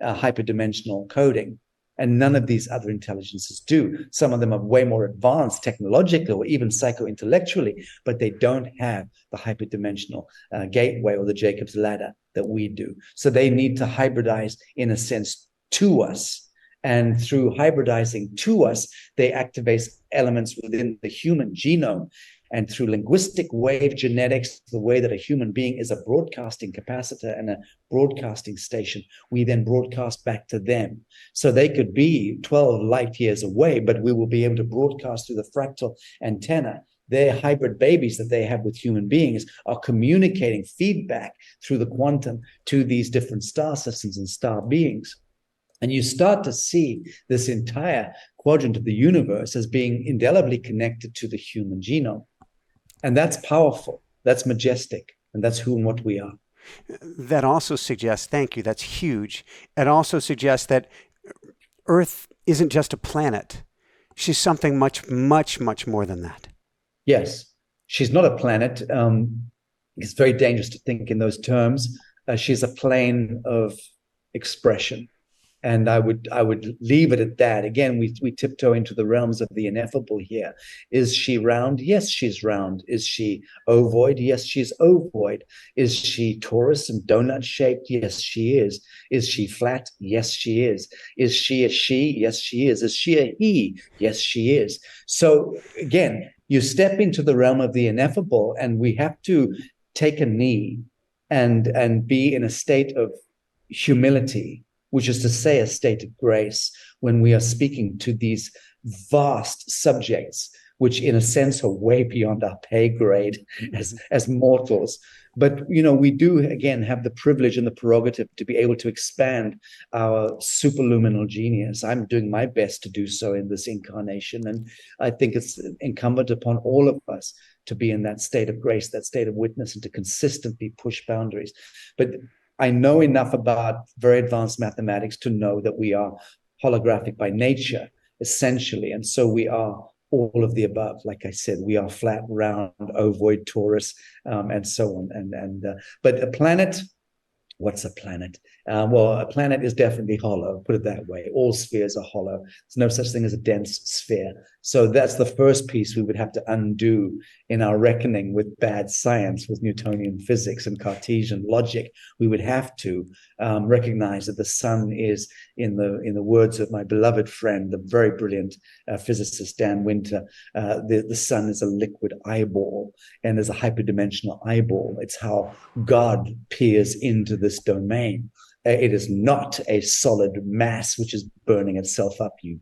Speaker 2: hyperdimensional coding, and none of these other intelligences do. Some of them are way more advanced technologically or even psycho-intellectually, but they don't have the hyperdimensional gateway or the Jacob's ladder that we do. So they need to hybridize, in a sense, to us. And through hybridizing to us, they activate elements within the human genome. And through linguistic wave genetics, the way that a human being is a broadcasting capacitor and a broadcasting station, we then broadcast back to them. So they could be 12 light years away, but we will be able to broadcast through the fractal antenna. Their hybrid babies that they have with human beings are communicating feedback through the quantum to these different star systems and star beings. And you start to see this entire quadrant of the universe as being indelibly connected to the human genome. And that's powerful, that's majestic, and that's who and what we are.
Speaker 1: That also suggests, thank you, that's huge. It also suggests that Earth isn't just a planet. She's something much, much, much more than that.
Speaker 2: Yes, she's not a planet. It's very dangerous to think in those terms. She's a plane of expression. And I would leave it at that. Again, we tiptoe into the realms of the ineffable here. Is she round? Yes, she's round. Is she ovoid? Yes, she's ovoid. Is she torus and donut shaped? Yes, she is. Is she flat? Yes, she is. Is she a she? Yes, she is. Is she a he? Yes, she is. So again, you step into the realm of the ineffable, and we have to take a knee and be in a state of humility, which is to say a state of grace, when we are speaking to these vast subjects, which in a sense are way beyond our pay grade as mortals. But, you know, we do, again, have the privilege and the prerogative to be able to expand our superluminal genius. I'm doing my best to do so in this incarnation. And I think it's incumbent upon all of us to be in that state of grace, that state of witness, and to consistently push boundaries. But I know enough about very advanced mathematics to know that we are holographic by nature, essentially. And so we are all of the above. Like I said, we are flat, round, ovoid, torus, and so on. But a planet, what's a planet? Well, a planet is definitely hollow, put it that way. All spheres are hollow. There's no such thing as a dense sphere. So that's the first piece we would have to undo in our reckoning with bad science, with Newtonian physics and Cartesian logic. We would have to recognize that the sun is, in the words of my beloved friend, the very brilliant physicist Dan Winter, the sun is a liquid eyeball, and there's a hyperdimensional eyeball. It's how God peers into this domain. It is not a solid mass which is burning itself up, you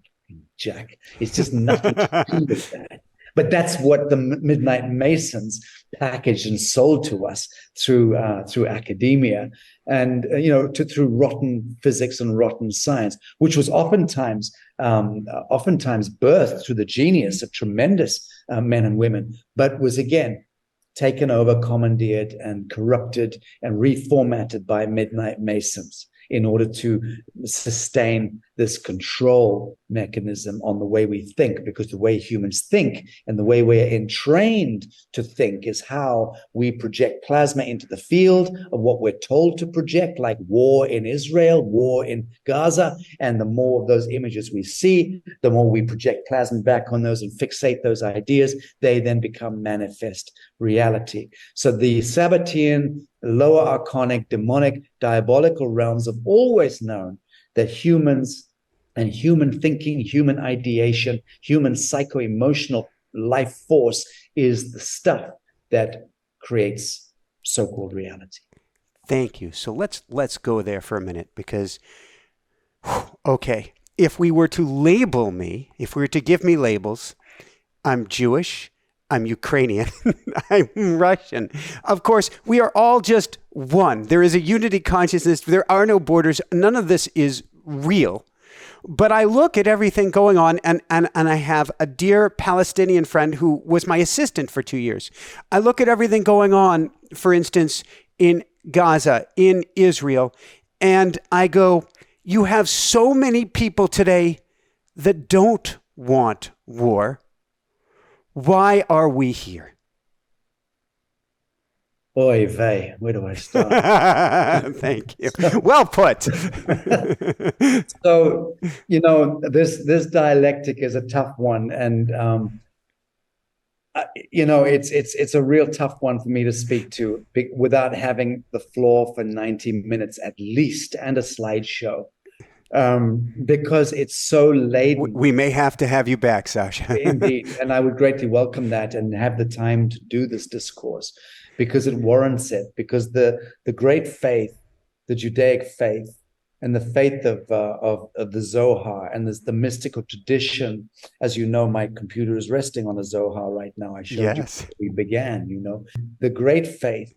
Speaker 2: jack. It's just nothing to do with that. But that's what the Midnight Masons packaged and sold to us through academia, and through rotten physics and rotten science, which was oftentimes birthed through the genius of tremendous men and women, but was again taken over, commandeered, and corrupted and reformatted by Midnight Masons in order to sustain this control mechanism on the way we think, because the way humans think and the way we're entrained to think is how we project plasma into the field of what we're told to project, like war in Israel, war in Gaza. And the more of those images we see, the more we project plasma back on those and fixate those ideas, they then become manifest reality. So the Sabbatean, lower archonic, demonic, diabolical realms have always known that humans and human thinking, human ideation, human psycho-emotional life force is the stuff that creates so-called reality.
Speaker 1: Thank you. So let's go there for a minute, because, okay, if we were to label me, if we were to give me labels, I'm Jewish, I'm Ukrainian, I'm Russian. Of course, we are all just one. There is a unity consciousness. There are no borders. None of this is real. But I look at everything going on, and I have a dear Palestinian friend who was my assistant for 2 years. I look at everything going on, for instance, in Gaza, in Israel, and I go, you have so many people today that don't want war. Why are we here?
Speaker 2: Oy vey, where do I start?
Speaker 1: Thank you. Well put.
Speaker 2: So, this dialectic is a tough one, and it's a real tough one for me to speak to without having the floor for 90 minutes at least and a slideshow, because it's so laden.
Speaker 1: We may have to have you back, Sacha.
Speaker 2: Indeed, and I would greatly welcome that and have the time to do this discourse, because it warrants it, because the great faith, the Judaic faith, and the faith of the Zohar, and the mystical tradition, as you know, my computer is resting on a Zohar right now. I showed you before we began, the great faith,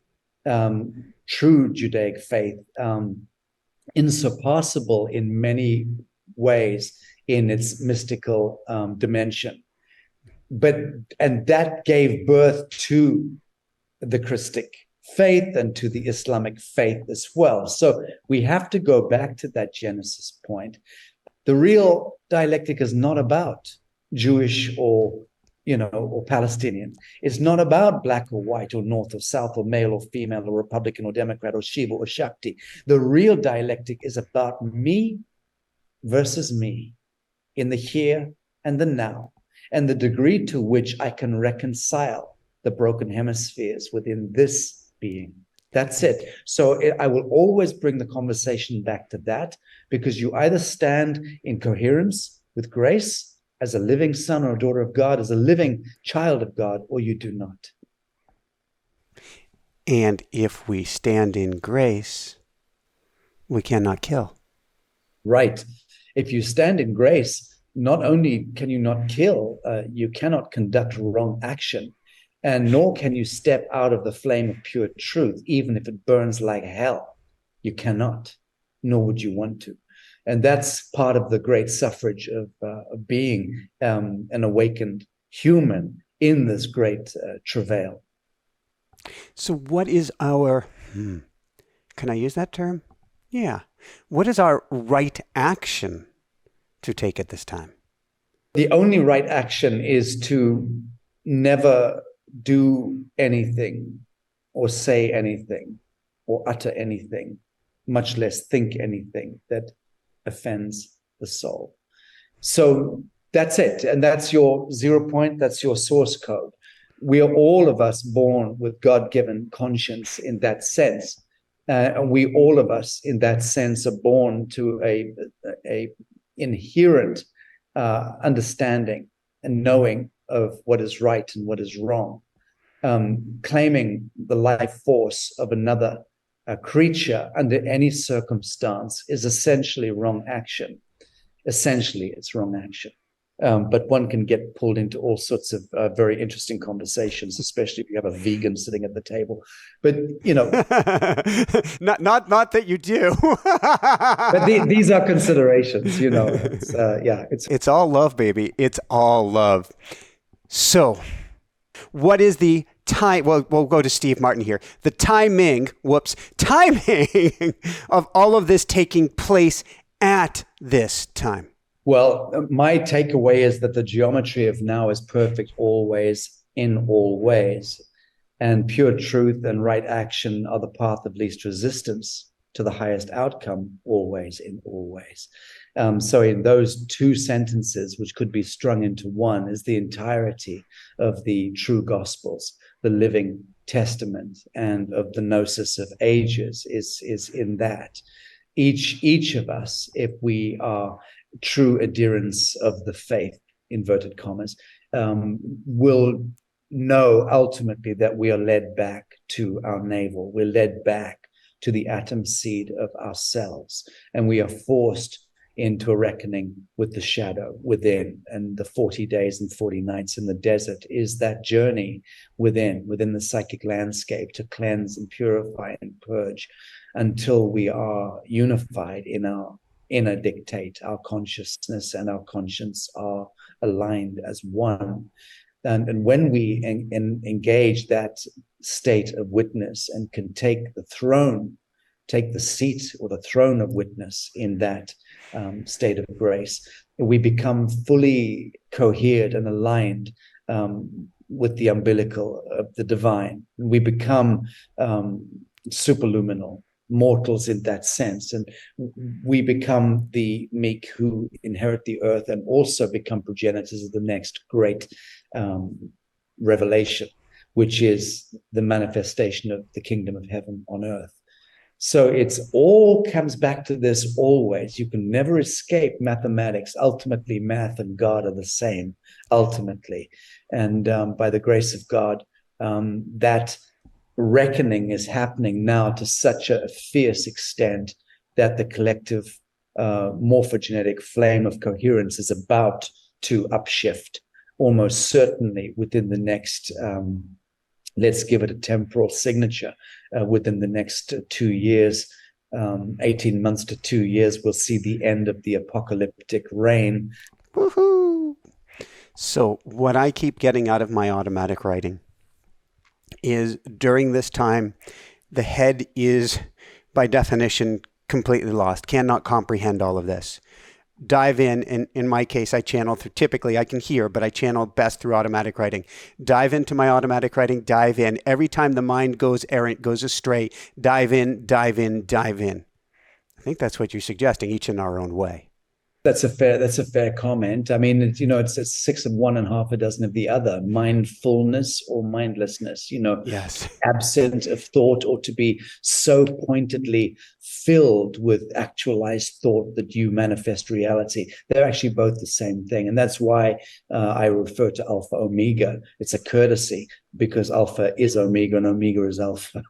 Speaker 2: true Judaic faith, insurpassable in many ways in its mystical dimension. And that gave birth to the Christic faith and to the Islamic faith as well. So we have to go back to that Genesis point. The real dialectic is not about Jewish or Palestinian. It's not about black or white or north or south or male or female or Republican or Democrat or Shiva or Shakti. The real dialectic is about me versus me in the here and the now, and the degree to which I can reconcile the broken hemispheres within this being. That's it. So I will always bring the conversation back to that, because you either stand in coherence with grace as a living son or daughter of God, as a living child of God, or you do not.
Speaker 1: And if we stand in grace, we cannot kill.
Speaker 2: Right. If you stand in grace, not only can you not kill, you cannot conduct wrong action. And nor can you step out of the flame of pure truth, even if it burns like hell. You cannot, nor would you want to. And that's part of the great suffrage of being an awakened human in this great travail.
Speaker 1: So what is our, can I use that term? Yeah. What is our right action to take at this time?
Speaker 2: The only right action is to never do anything or say anything or utter anything, much less think anything that offends the soul. So that's it. And that's your 0 point. That's your source code. We are all of us born with God-given conscience in that sense. And we all of us in that sense are born to a inherent understanding and knowing of what is right and what is wrong. Claiming the life force of another creature under any circumstance is essentially wrong action. Essentially, it's wrong action. But one can get pulled into all sorts of very interesting conversations, especially if you have a vegan sitting at the table. But
Speaker 1: not that you do.
Speaker 2: But these are considerations. It's
Speaker 1: all love, baby. It's all love. So, what is the time? Well, we'll go to Steve Martin here. The timing of all of this taking place at this time.
Speaker 2: Well, my takeaway is that the geometry of now is perfect always, in all ways. And pure truth and right action are the path of least resistance to the highest outcome, always, in all ways. So in those two sentences, which could be strung into one, is the entirety of the true Gospels, the living testament, and of the gnosis of ages is in that. each of us, if we are true adherents of the faith, inverted commas, will know ultimately that we are led back to our navel. We're led back to the atom seed of ourselves, and we are forced into a reckoning with the shadow within. And the 40 days and 40 nights in the desert is that journey within the psychic landscape to cleanse and purify and purge until we are unified in our inner dictate. Our consciousness and our conscience are aligned as one. And when we engage that state of witness and can take the seat or the throne of witness in that state of grace, we become fully cohered and aligned with the umbilical of the divine. We become superluminal mortals in that sense, and we become the meek who inherit the earth and also become progenitors of the next great revelation, which is the manifestation of the kingdom of heaven on earth. So it's all comes back to this always. You can never escape mathematics. Ultimately, math and God are the same, ultimately. And by the grace of God, that reckoning is happening now to such a fierce extent that the collective morphogenetic flame of coherence is about to upshift, almost certainly within the next, let's give it a temporal signature, within the next 2 years, 18 months to 2 years, we'll see the end of the apocalyptic reign.
Speaker 1: Woohoo! So what I keep getting out of my automatic writing is during this time, the head is, by definition, completely lost, cannot comprehend all of this. Dive in my case, I channel through, typically I can hear, but I channel best through automatic writing. Dive into my automatic writing, dive in. Every time the mind goes errant, goes astray, dive in, dive in, dive in. I think that's what you're suggesting, each in our own way.
Speaker 2: That's a fair comment. I mean, it's 6 of one and half a dozen of the other. Mindfulness or mindlessness,
Speaker 1: Yes.
Speaker 2: Absent of thought, or to be so pointedly filled with actualized thought that you manifest reality. They're actually both the same thing. And that's why I refer to Alpha Omega. It's a courtesy, because Alpha is Omega and Omega is Alpha.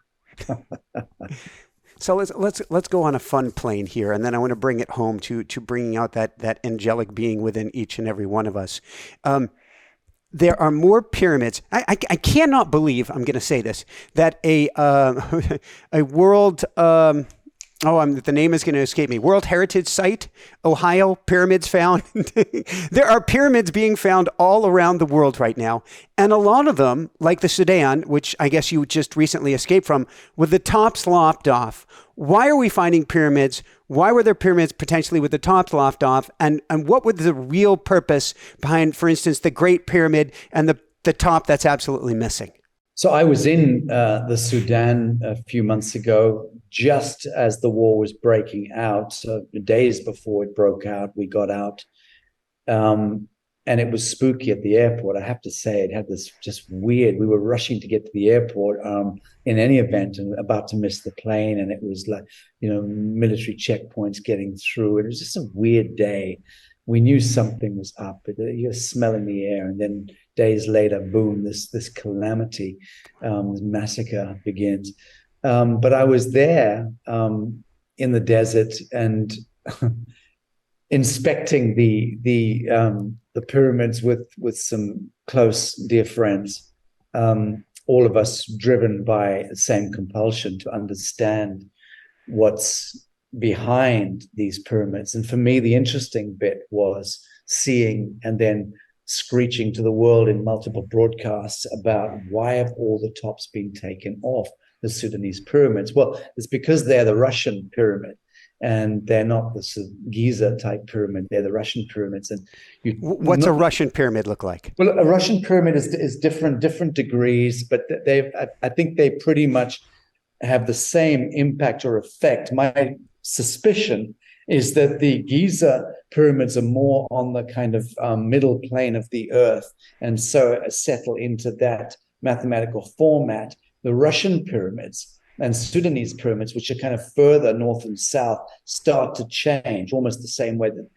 Speaker 1: So let's go on a fun plane here, and then I want to bring it home to bringing out that angelic being within each and every one of us. There are more pyramids. I cannot believe, I'm going to say this, that a world, the name is going to escape me, World Heritage Site, Ohio, pyramids found. There are pyramids being found all around the world right now. And a lot of them, like the Sudan, which I guess you just recently escaped from, with the tops lopped off. Why are we finding pyramids? Why were there pyramids potentially with the tops lopped off? And what was the real purpose behind, for instance, the Great Pyramid and the top that's absolutely missing?
Speaker 2: So I was in the Sudan a few months ago, just as the war was breaking out. So days before it broke out, we got out. And it was spooky at the airport. I have to say, it had this just weird, we were rushing to get to the airport in any event and about to miss the plane. And it was like, military checkpoints getting through. It was just a weird day. We knew something was up. You're smelling the air. And then days later, boom, this calamity, this massacre begins. But I was there in the desert and inspecting the pyramids with some close, dear friends. All of us driven by the same compulsion to understand what's behind these pyramids. And for me, the interesting bit was seeing and then screeching to the world in multiple broadcasts about why have all the tops been taken off the Sudanese pyramids? Well, it's because they're the Russian pyramid. And they're not the Giza type pyramid; they're the Russian pyramids. And
Speaker 1: what's a Russian pyramid look like?
Speaker 2: Well, a Russian pyramid is different degrees, but I think they pretty much have the same impact or effect. My suspicion is that the Giza pyramids are more on the kind of middle plane of the earth, and so settle into that mathematical format. The Russian pyramids and Sudanese pyramids, which are kind of further north and south, start to change almost the same way that,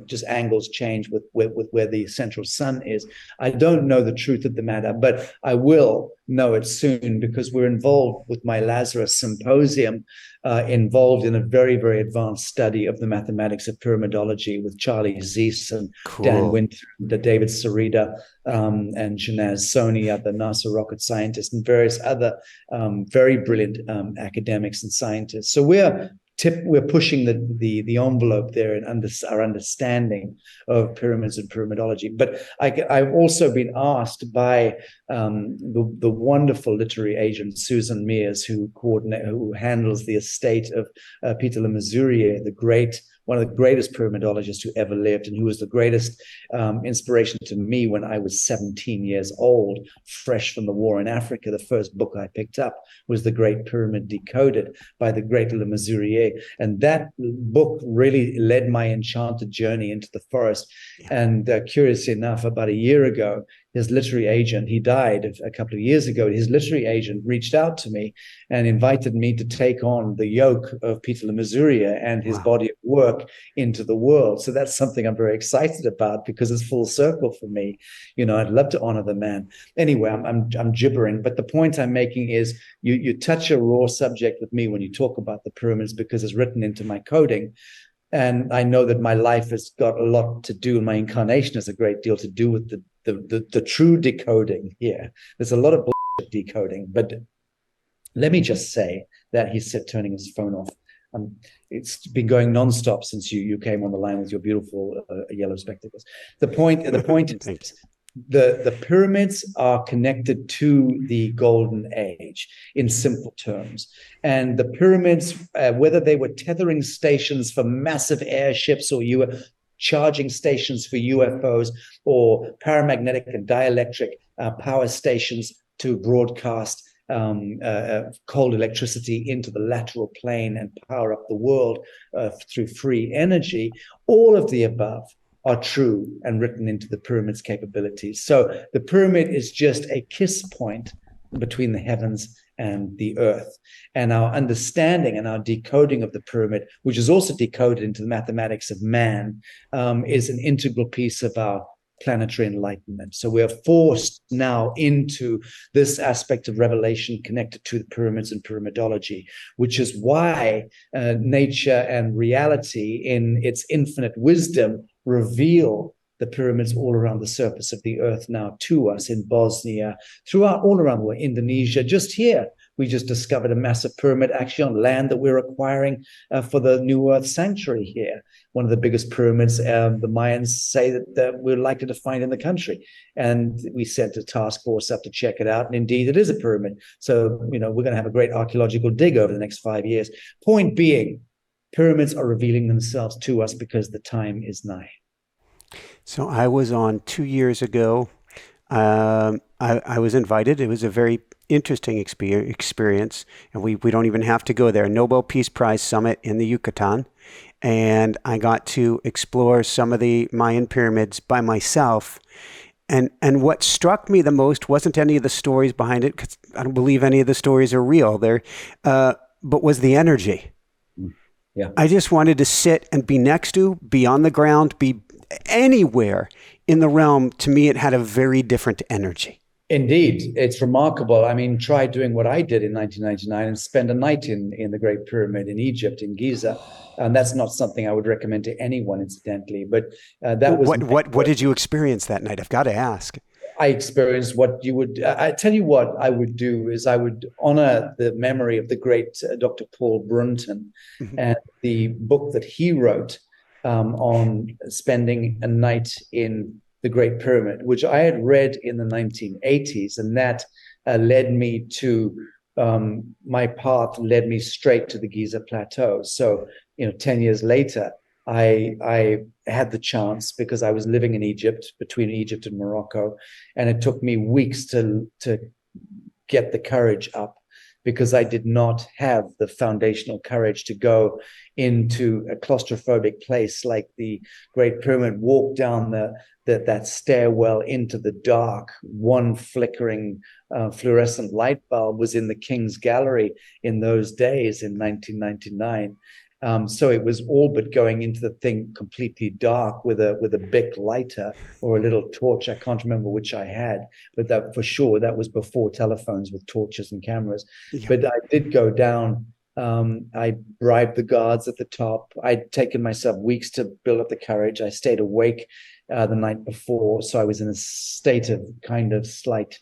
Speaker 2: just angles change with where the central sun is. I don't know the truth of the matter, but I will know it soon, because we're involved with my Lazarus Symposium, involved in a very, very advanced study of the mathematics of pyramidology with Charlie Zeiss and Dan Winthrop, David Sarita, and Shanaz Soni, the NASA rocket scientist, and various other very brilliant academics and scientists. So we're pushing the envelope there in our understanding of pyramids and pyramidology. But I've also been asked by the wonderful literary agent Susan Mears, who handles the estate of Peter Le Mesurier, one of the greatest pyramidologists who ever lived, and who was the greatest inspiration to me when I was 17 years old, fresh from the war in Africa. The first book I picked up was The Great Pyramid Decoded by the great Le Mesurier. And that book really led my enchanted journey into the forest. And curiously enough, about a year ago, his literary agent, he died a couple of years ago, his literary agent reached out to me and invited me to take on the yoke of Peter Le Mesurier and his body of work into the world. So that's something I'm very excited about, because it's full circle for me. I'd love to honor the man. Anyway, I'm gibbering, but the point I'm making is you touch a raw subject with me when you talk about the pyramids, because it's written into my coding. And I know that my life has got a lot to do, and my incarnation has a great deal to do with the true decoding here. There's a lot of bullshit decoding, but let me just say that he's turning his phone off. It's been going nonstop since you came on the line with your beautiful yellow spectacles. The point is the pyramids are connected to the golden age in simple terms. And the pyramids, whether they were tethering stations for massive airships, or you were charging stations for UFOs, or paramagnetic and dielectric power stations to broadcast cold electricity into the lateral plane and power up the world through free energy, all of the above are true and written into the pyramid's capabilities. So the pyramid is just a kiss point between the heavens and the earth. And our understanding and our decoding of the pyramid, which is also decoded into the mathematics of man, is an integral piece of our planetary enlightenment. So we are forced now into this aspect of revelation connected to the pyramids and pyramidology, which is why nature and reality in its infinite wisdom reveal the pyramids all around the surface of the earth now to us, in Bosnia, throughout all around the world, Indonesia. Just here, we just discovered a massive pyramid actually on land that we're acquiring for the New Earth Sanctuary here. One of the biggest pyramids the Mayans say that we're likely to find in the country. And we sent a task force up to check it out. And indeed, it is a pyramid. So, we're going to have a great archaeological dig over the next 5 years. Point being, pyramids are revealing themselves to us because the time is nigh.
Speaker 1: So I was on 2 years ago. I was invited. It was a very interesting experience. And we don't even have to go there. Nobel Peace Prize Summit in the Yucatan. And I got to explore some of the Mayan pyramids by myself. And what struck me the most wasn't any of the stories behind it, because I don't believe any of the stories are real. But was the energy.
Speaker 2: Yeah.
Speaker 1: I just wanted to sit and be next to, be on the ground, be anywhere in the realm. To me, it had a very different energy.
Speaker 2: Indeed, it's remarkable. I mean, try doing what I did in 1999 and spend a night in the Great Pyramid in Egypt, in Giza. And that's not something I would recommend to anyone, incidentally. But that was...
Speaker 1: What did you experience that night? I've got to ask.
Speaker 2: I experienced what you would... I tell you what I would do is I would honor the memory of the great Dr. Paul Brunton and the book that he wrote on spending a night in the Great Pyramid, which I had read in the 1980s, and that led me to my path led me straight to the Giza Plateau. So 10 years later, I had the chance, because I was living in Egypt, between Egypt and Morocco, and it took me weeks to get the courage up, because I did not have the foundational courage to go into a claustrophobic place like the Great Pyramid, walk down that stairwell into the dark. One flickering fluorescent light bulb was in the King's Gallery in those days in 1999. So it was all but going into the thing completely dark with a Bic lighter or a little torch. I can't remember which I had, but that for sure, that was before telephones with torches and cameras. Yeah. But I did go down. I bribed the guards at the top. I'd taken myself weeks to build up the courage. I stayed awake the night before, so I was in a state of kind of slight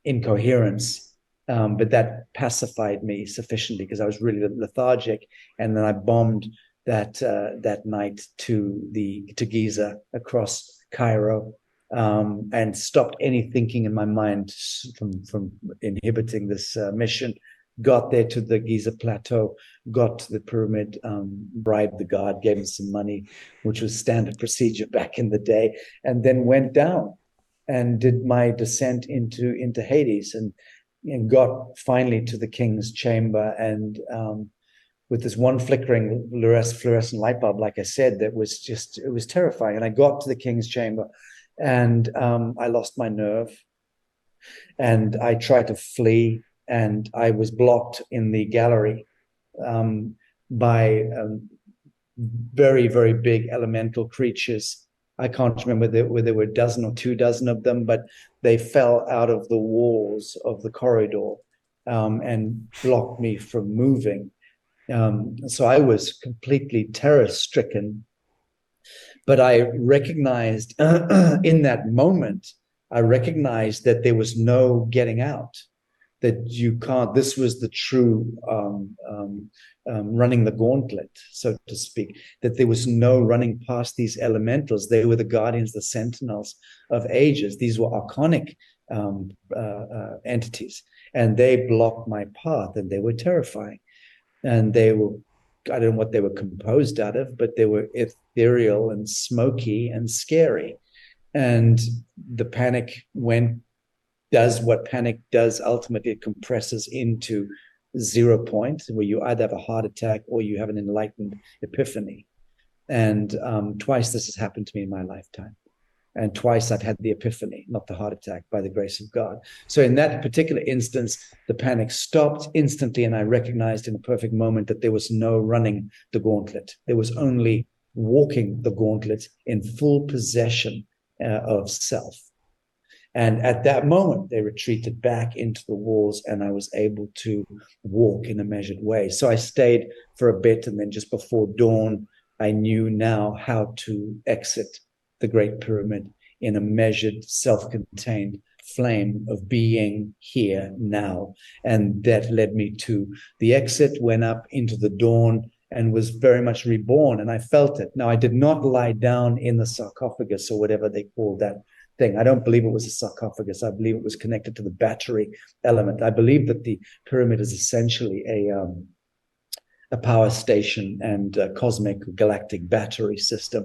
Speaker 2: incoherence. But that pacified me sufficiently because I was really lethargic. And then I bombed that night to Giza across Cairo, and stopped any thinking in my mind from inhibiting this mission. Got there to the Giza plateau, got to the pyramid, bribed the guard, gave him some money, which was standard procedure back in the day, and then went down and did my descent into Hades, and got finally to the king's chamber, and with this one flickering fluorescent light bulb, like I said, it was terrifying. And I got to the king's chamber, and I lost my nerve, and I tried to flee, and I was blocked in the gallery by very, very big elemental creatures. I can't remember whether there were a dozen or 24 of them, but they fell out of the walls of the corridor and blocked me from moving. So I was completely terror-stricken. But I recognized in that moment, that there was no getting out, that you can't. This was the true running the gauntlet, so to speak, that there was no running past these elementals. They were the guardians, the sentinels of ages. These were archonic entities, and they blocked my path, and they were terrifying. And they were, I don't know what they were composed out of, but they were ethereal and smoky and scary. And the panic does what panic does ultimately. It compresses into 0 point, where you either have a heart attack or you have an enlightened epiphany. And twice this has happened to me in my lifetime. And twice I've had the epiphany, not the heart attack, by the grace of God. So in that particular instance, the panic stopped instantly, and I recognized in a perfect moment that there was no running the gauntlet. There was only walking the gauntlet in full possession of self. And at that moment, they retreated back into the walls, and I was able to walk in a measured way. So I stayed for a bit, and then just before dawn, I knew now how to exit the Great Pyramid in a measured, self-contained flame of being here now. And that led me to the exit, went up into the dawn, and was very much reborn. And I felt it. Now, I did not lie down in the sarcophagus or whatever they call that thing. I don't believe it was a sarcophagus. I believe it was connected to the battery element. I believe that the pyramid is essentially a power station and a cosmic galactic battery system,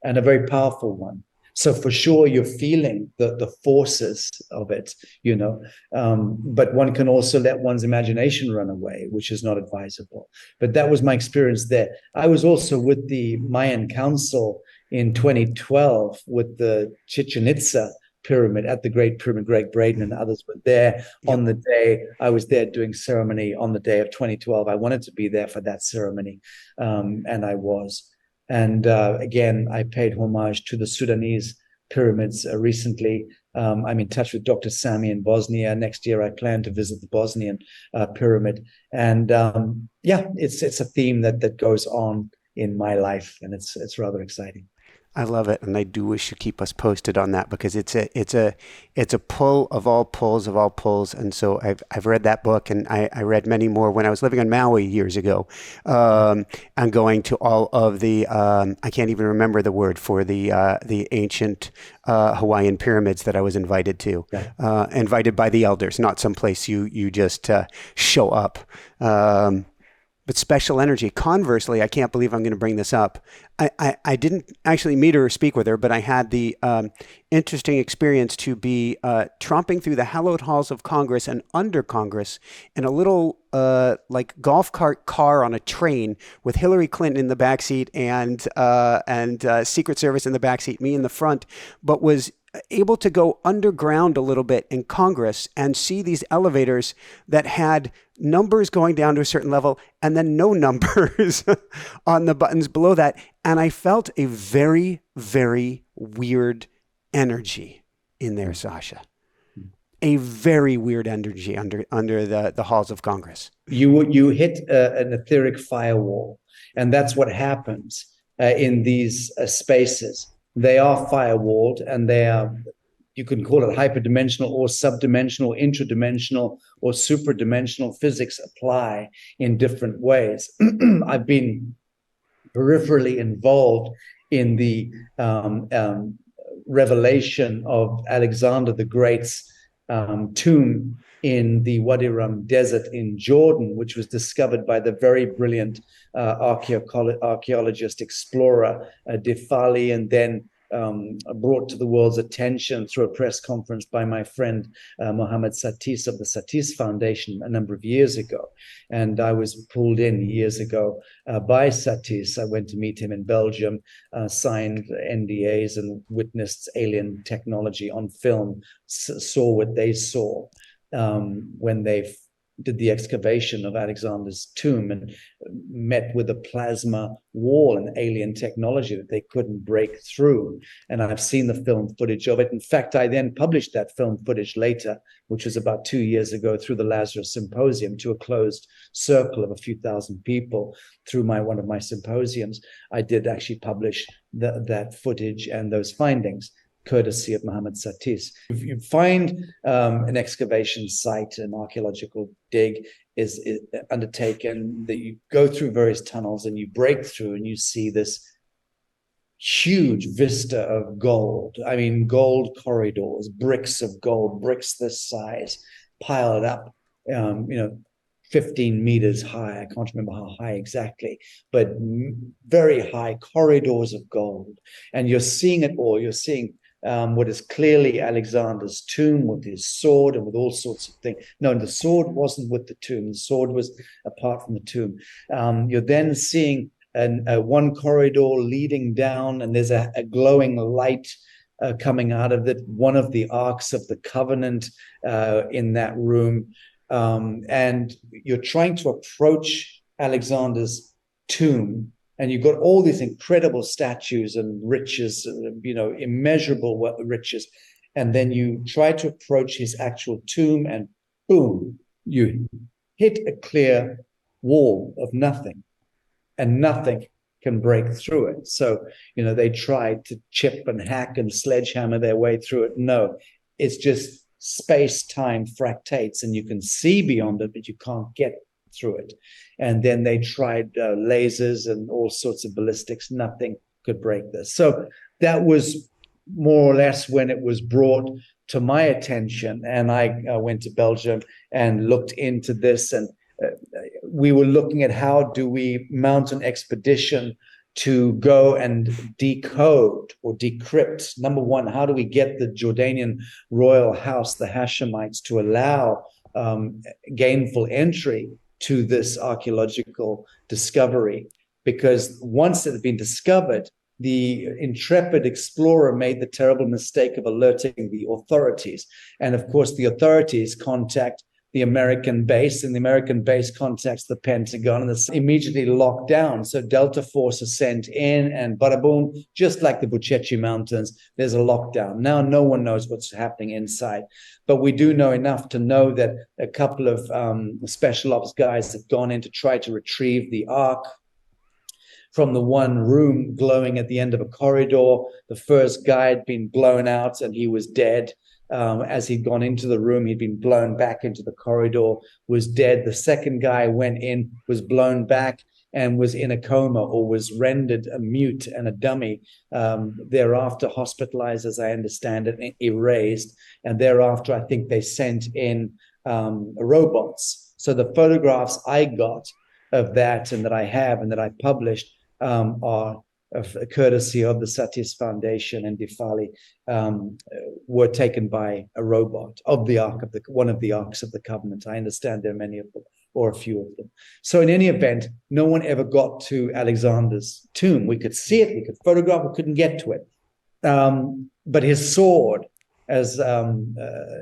Speaker 2: and a very powerful one. So for sure, you're feeling the forces of it, but one can also let one's imagination run away, which is not advisable. But that was my experience there. I was also with the Mayan Council in 2012 with the Chichen Itza pyramid at the Great Pyramid. Greg Braden and others were there on the day. I was there doing ceremony on the day of 2012. I wanted to be there for that ceremony, and I was. And again, I paid homage to the Sudanese pyramids recently. I'm in touch with Dr. Sami in Bosnia. Next year, I plan to visit the Bosnian pyramid. And it's a theme that goes on in my life, and it's rather exciting.
Speaker 1: I love it, and I do wish you keep us posted on that, because it's a pull of all pulls, and so I've read that book, and I read many more when I was living on Maui years ago. I'm going to all of the I can't even remember the word for the ancient Hawaiian pyramids that I was invited to, invited by the elders, not someplace you just show up. but special energy. Conversely, I can't believe I'm going to bring this up. I didn't actually meet her or speak with her, but I had the interesting experience to be tromping through the hallowed halls of Congress and under Congress in a little like golf cart car on a train with Hillary Clinton in the backseat and Secret Service in the backseat, me in the front, but was able to go underground a little bit in Congress and see these elevators that had numbers going down to a certain level and then no numbers on the buttons below that. And I felt a very, very weird energy in there, Sacha. A very weird energy under the halls of Congress.
Speaker 2: You hit an etheric firewall, and that's what happens in these spaces. They are firewalled, and they are, you can call it hyperdimensional or subdimensional, intradimensional or superdimensional. Physics apply in different ways. I've been peripherally involved in the revelation of Alexander the Great's tomb in the Wadi Rum desert in Jordan, which was discovered by the very brilliant archaeologist explorer Defali, and then brought to the world's attention through a press conference by my friend Mohammed Satis of the Satis Foundation a number of years ago. And I was pulled in years ago by Satis. I went to meet him in Belgium, signed NDAs and witnessed alien technology on film, saw what they saw when they did the excavation of Alexander's tomb, and met with a plasma wall and alien technology that they couldn't break through. And I've seen the film footage of it. In fact, I then published that film footage later, which was about 2 years ago, through the Lazarus Symposium, to a closed circle of a few thousand people through one of my symposiums. I did actually publish that footage and those findings, courtesy of Mohammed Satis. If you find an excavation site, an archaeological dig is undertaken, that you go through various tunnels and you break through and you see this huge vista of gold. I mean, gold corridors, bricks of gold, bricks this size, piled up, 15 meters high. I can't remember how high exactly, but very high corridors of gold. And you're seeing it all. You're seeing what is clearly Alexander's tomb with his sword and with all sorts of things. No, the sword wasn't with the tomb. The sword was apart from the tomb. You're then seeing one corridor leading down, and there's a glowing light coming out of it, one of the arks of the covenant in that room. And you're trying to approach Alexander's tomb, and you've got all these incredible statues and riches, immeasurable riches. And then you try to approach his actual tomb, and boom, you hit a clear wall of nothing, and nothing can break through it. So, they tried to chip and hack and sledgehammer their way through it. No, it's just space-time fractates, and you can see beyond it, but you can't get through it. And then they tried lasers and all sorts of ballistics. Nothing could break this. So that was more or less when it was brought to my attention, and I went to Belgium and looked into this, and we were looking at how do we mount an expedition to go and decode or decrypt. Number one, how do we get the Jordanian royal house, the Hashemites, to allow gainful entry to this archaeological discovery? Because once it had been discovered, the intrepid explorer made the terrible mistake of alerting the authorities. And of course, the authorities contact the American base, and the American base contacts the Pentagon, and it's immediately locked down. So Delta Force is sent in, and bada boom, just like the Buceci Mountains, there's a lockdown. Now no one knows what's happening inside. But we do know enough to know that a couple of special ops guys have gone in to try to retrieve the Ark from the one room glowing at the end of a corridor. The first guy had been blown out and he was dead. As he'd gone into the room, he'd been blown back into the corridor, was dead. The second guy went in, was blown back, and was in a coma, or was rendered a mute and a dummy. Thereafter hospitalized, as I understand it, erased. And thereafter, I think they sent in robots. So the photographs I got of that and that I have and that I published are of courtesy of the Satis Foundation and Difali, were taken by a robot of the Ark of the one of the Arks of the Covenant. I understand there are many of them, or a few of them. So in any event, no one ever got to Alexander's tomb. We could see it, we could photograph, we couldn't get to it. But his sword, as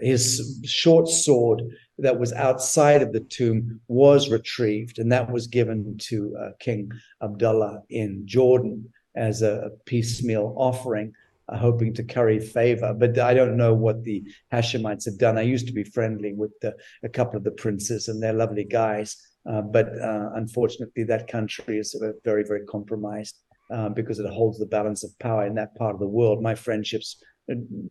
Speaker 2: his short sword that was outside of the tomb, was retrieved, and that was given to King Abdullah in Jordan as a piecemeal offering, hoping to curry favor. But I don't know what the Hashemites have done. I used to be friendly with a couple of the princes, and they're lovely guys. But unfortunately, that country is very, very compromised because it holds the balance of power in that part of the world. My friendships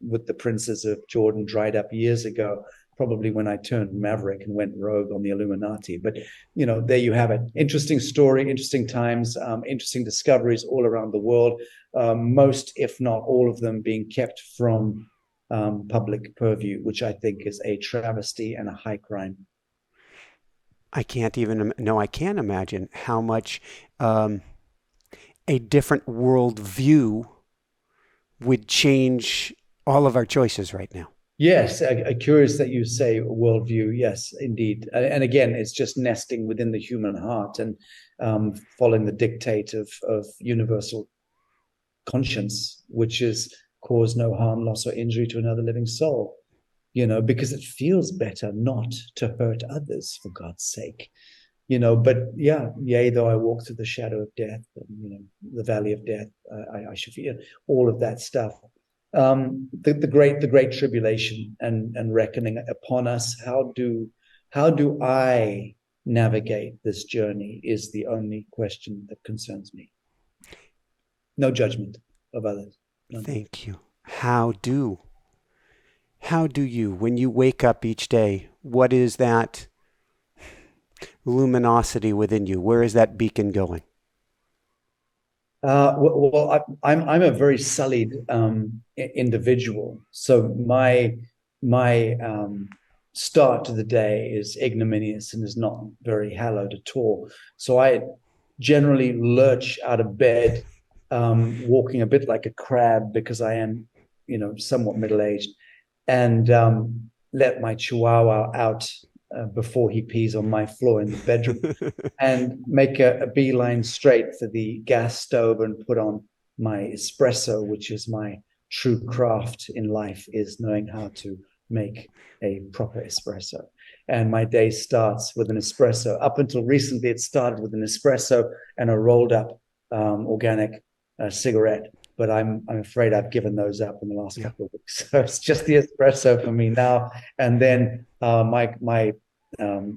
Speaker 2: with the princes of Jordan dried up years ago, probably when I turned maverick and went rogue on the Illuminati. But, there you have it. Interesting story, interesting times, interesting discoveries all around the world. Most, if not all of them, being kept from public purview, which I think is a travesty and a high crime.
Speaker 1: I can't imagine how much a different worldview would change all of our choices right now.
Speaker 2: Yes, curious that you say worldview. Yes, indeed. And again, it's just nesting within the human heart and following the dictate of universal conscience, which is cause no harm, loss, or injury to another living soul. Because it feels better not to hurt others, for God's sake. But yeah, yea, though I walk through the shadow of death, and, the valley of death, I should feel all of that stuff. The great tribulation and reckoning upon us. How do I navigate this journey is the only question that concerns me. No judgment of others. None.
Speaker 1: Thank you. How do you, when you wake up each day, what is that luminosity within you? Where is that beacon going?
Speaker 2: I'm a very sullied individual. So my start to the day is ignominious and is not very hallowed at all. So I generally lurch out of bed, walking a bit like a crab because I am, somewhat middle-aged, and let my chihuahua out before he pees on my floor in the bedroom and make a beeline straight for the gas stove and put on my espresso, which is my true craft in life, is knowing how to make a proper espresso. And my day starts with an espresso. Up until recently, it started with an espresso and a rolled up organic cigarette. But I'm afraid I've given those up in the last couple of weeks. So it's just the espresso for me now. And then my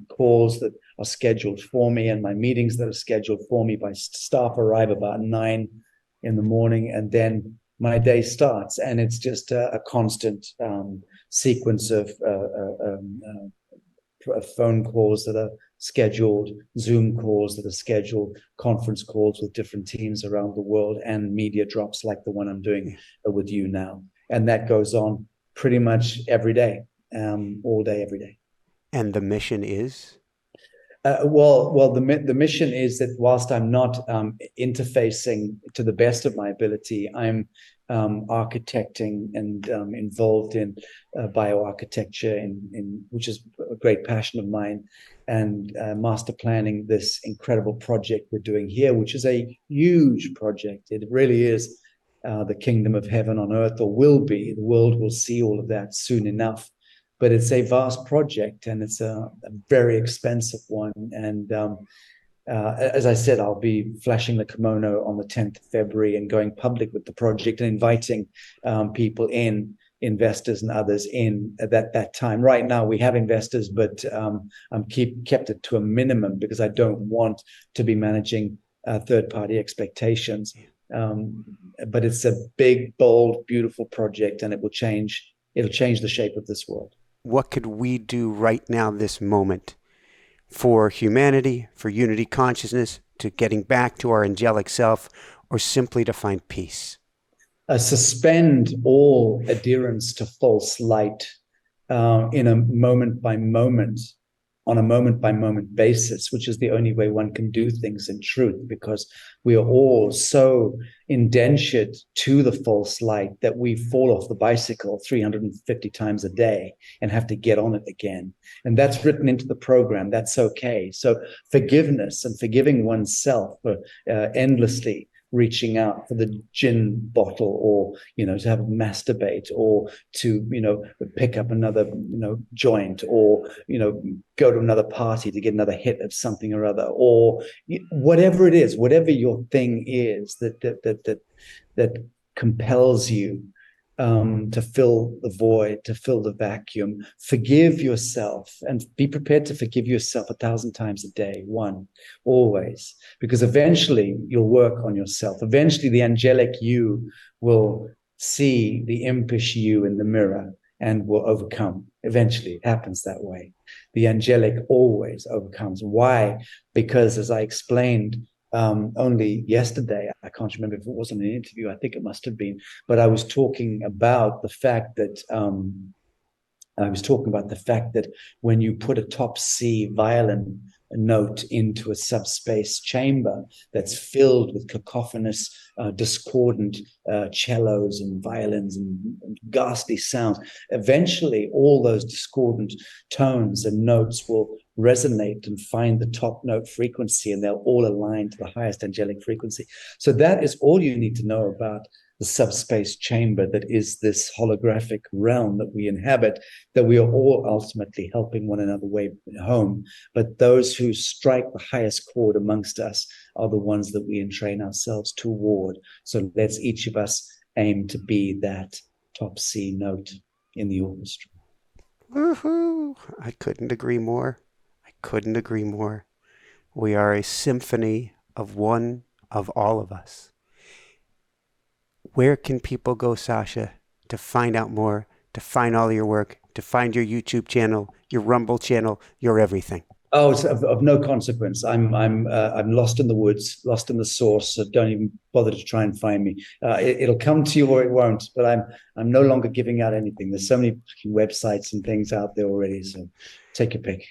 Speaker 2: calls that are scheduled for me and my meetings that are scheduled for me by staff arrive about 9 in the morning. And then my day starts. And it's just a constant sequence of phone calls that are scheduled, Zoom calls that are scheduled, conference calls with different teams around the world, and media drops like the one I'm doing with you now. And that goes on pretty much every day, all day, every day.
Speaker 1: And the mission is?
Speaker 2: The mission is that whilst I'm not interfacing to the best of my ability, I'm architecting and involved in bioarchitecture, which is a great passion of mine, and master planning this incredible project we're doing here, which is a huge project. It really is the kingdom of heaven on earth, or will be. The world will see all of that soon enough. But it's a vast project, and it's a very expensive one. And as I said, I'll be flashing the kimono on the 10th of February and going public with the project and inviting people in, investors and others in at that time. Right now, we have investors, but I'm kept it to a minimum because I don't want to be managing third-party expectations. But it's a big, bold, beautiful project, and it'll change the shape of this world.
Speaker 1: What could we do right now, this moment, for humanity, for unity consciousness, to getting back to our angelic self, or simply to find peace?
Speaker 2: Suspend all adherence to false light in a moment by moment on a moment-by-moment basis, which is the only way one can do things in truth, because we are all so indentured to the false light that we fall off the bicycle 350 times a day and have to get on it again. And that's written into the program. That's okay. So forgiveness and forgiving oneself for endlessly reaching out for the gin bottle, or to have a masturbate, or to pick up another joint, or go to another party to get another hit of something or other, or whatever it is, whatever your thing is that compels you to fill the void, to fill the vacuum. Forgive yourself, and be prepared to forgive yourself 1,000 times a day, always, because eventually you'll work on yourself. Eventually the angelic you will see the impish you in the mirror and will overcome. Eventually it happens that way. The angelic always overcomes. Why? Because, as I explained only yesterday, I can't remember if it was in an interview, I think it must have been, but I was talking about the fact that when you put a top C violin note into a subspace chamber that's filled with cacophonous, discordant cellos and violins and ghastly sounds, eventually all those discordant tones and notes will resonate and find the top note frequency, and they'll all align to the highest angelic frequency. So that is all you need to know about the subspace chamber that is this holographic realm that we inhabit, that we are all ultimately helping one another way home. But those who strike the highest chord amongst us are the ones that we entrain ourselves toward. So let's each of us aim to be that top C note in the orchestra.
Speaker 1: Woohoo! I couldn't agree more. Couldn't agree more. We are a symphony of one of all of us. Where can people go, Sacha, to find out more, to find all your work, to find your YouTube channel, your Rumble channel, your everything?
Speaker 2: Oh, it's of no consequence. I'm lost in the woods, lost in the source. So don't even bother to try and find me. It'll come to you or it won't. But I'm no longer giving out anything. There's so many websites and things out there already. So take your pick.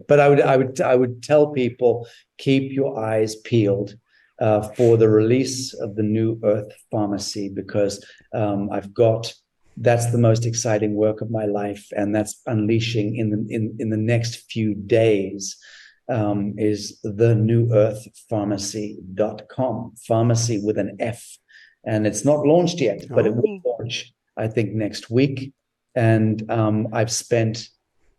Speaker 2: But I would tell people, keep your eyes peeled for the release of the New Earth Pharmacy, because that's the most exciting work of my life, and that's unleashing in the next few days. Is the newearthpharmacy.com, pharmacy with an F, and it's not launched yet, but it will launch, I think, next week. And I've spent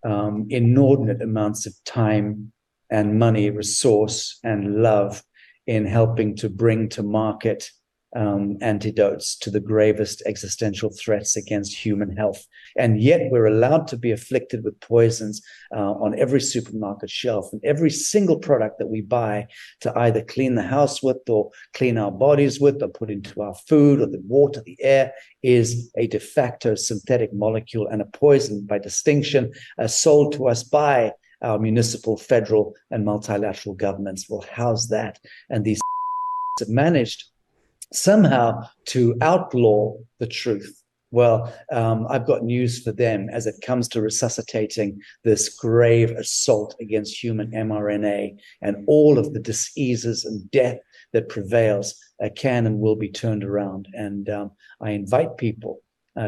Speaker 2: inordinate amounts of time and money, resource, and love in helping to bring to market antidotes to the gravest existential threats against human health. And yet we're allowed to be afflicted with poisons on every supermarket shelf, and every single product that we buy to either clean the house with, or clean our bodies with, or put into our food or the water, the air, is a de facto synthetic molecule and a poison by distinction, sold to us by our municipal, federal, and multilateral governments. Will house that. And these have managed somehow to outlaw the truth. Well, I've got news for them as it comes to resuscitating this grave assault against human mRNA, and all of the diseases and death that prevails can and will be turned around. And I invite people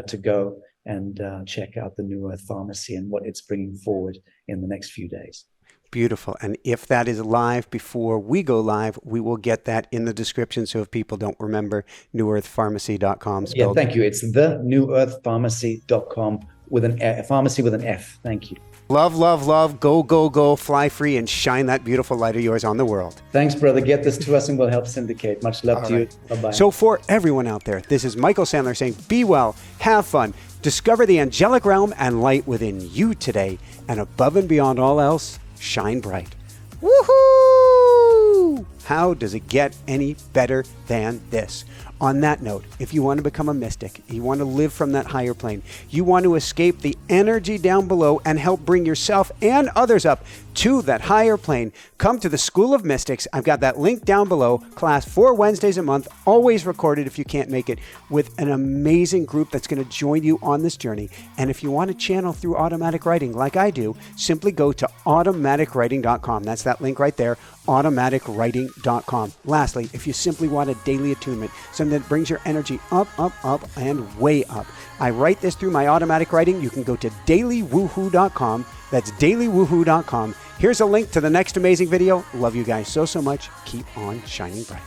Speaker 2: to go and check out the New Earth Pharmacy and what it's bringing forward in the next few days.
Speaker 1: Beautiful. And if that is live before we go live, we will get that in the description. So if people don't remember, newearthpharmacy.com.
Speaker 2: Yeah, thank you. It's the newearthpharmacy.com with a pharmacy with an F. Thank you.
Speaker 1: Love, love, love. Go, go, go. Fly free and shine that beautiful light of yours on the world.
Speaker 2: Thanks, brother. Get this to us and we'll help syndicate. Much love to you. Bye-bye.
Speaker 1: So for everyone out there, this is Michael Sandler saying, be well, have fun, discover the angelic realm and light within you today, and above and beyond all else, shine bright. Woohoo! How does it get any better than this? On that note, if you want to become a mystic, you want to live from that higher plane, you want to escape the energy down below and help bring yourself and others up to that higher plane, come to the School of Mystics. I've got that link down below. Class 4 Wednesdays a month, always recorded if you can't make it, with an amazing group that's going to join you on this journey. And if you want to channel through automatic writing like I do, simply go to automaticwriting.com. That's that link right there, automaticwriting.com. Lastly, if you simply want a daily attunement, something that brings your energy up, up, up, and way up, I write this through my automatic writing. You can go to dailywoohoo.com. That's dailywoohoo.com. Here's a link to the next amazing video. Love you guys so much. Keep on shining bright.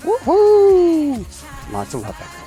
Speaker 1: Woohoo! Lots of love, everyone.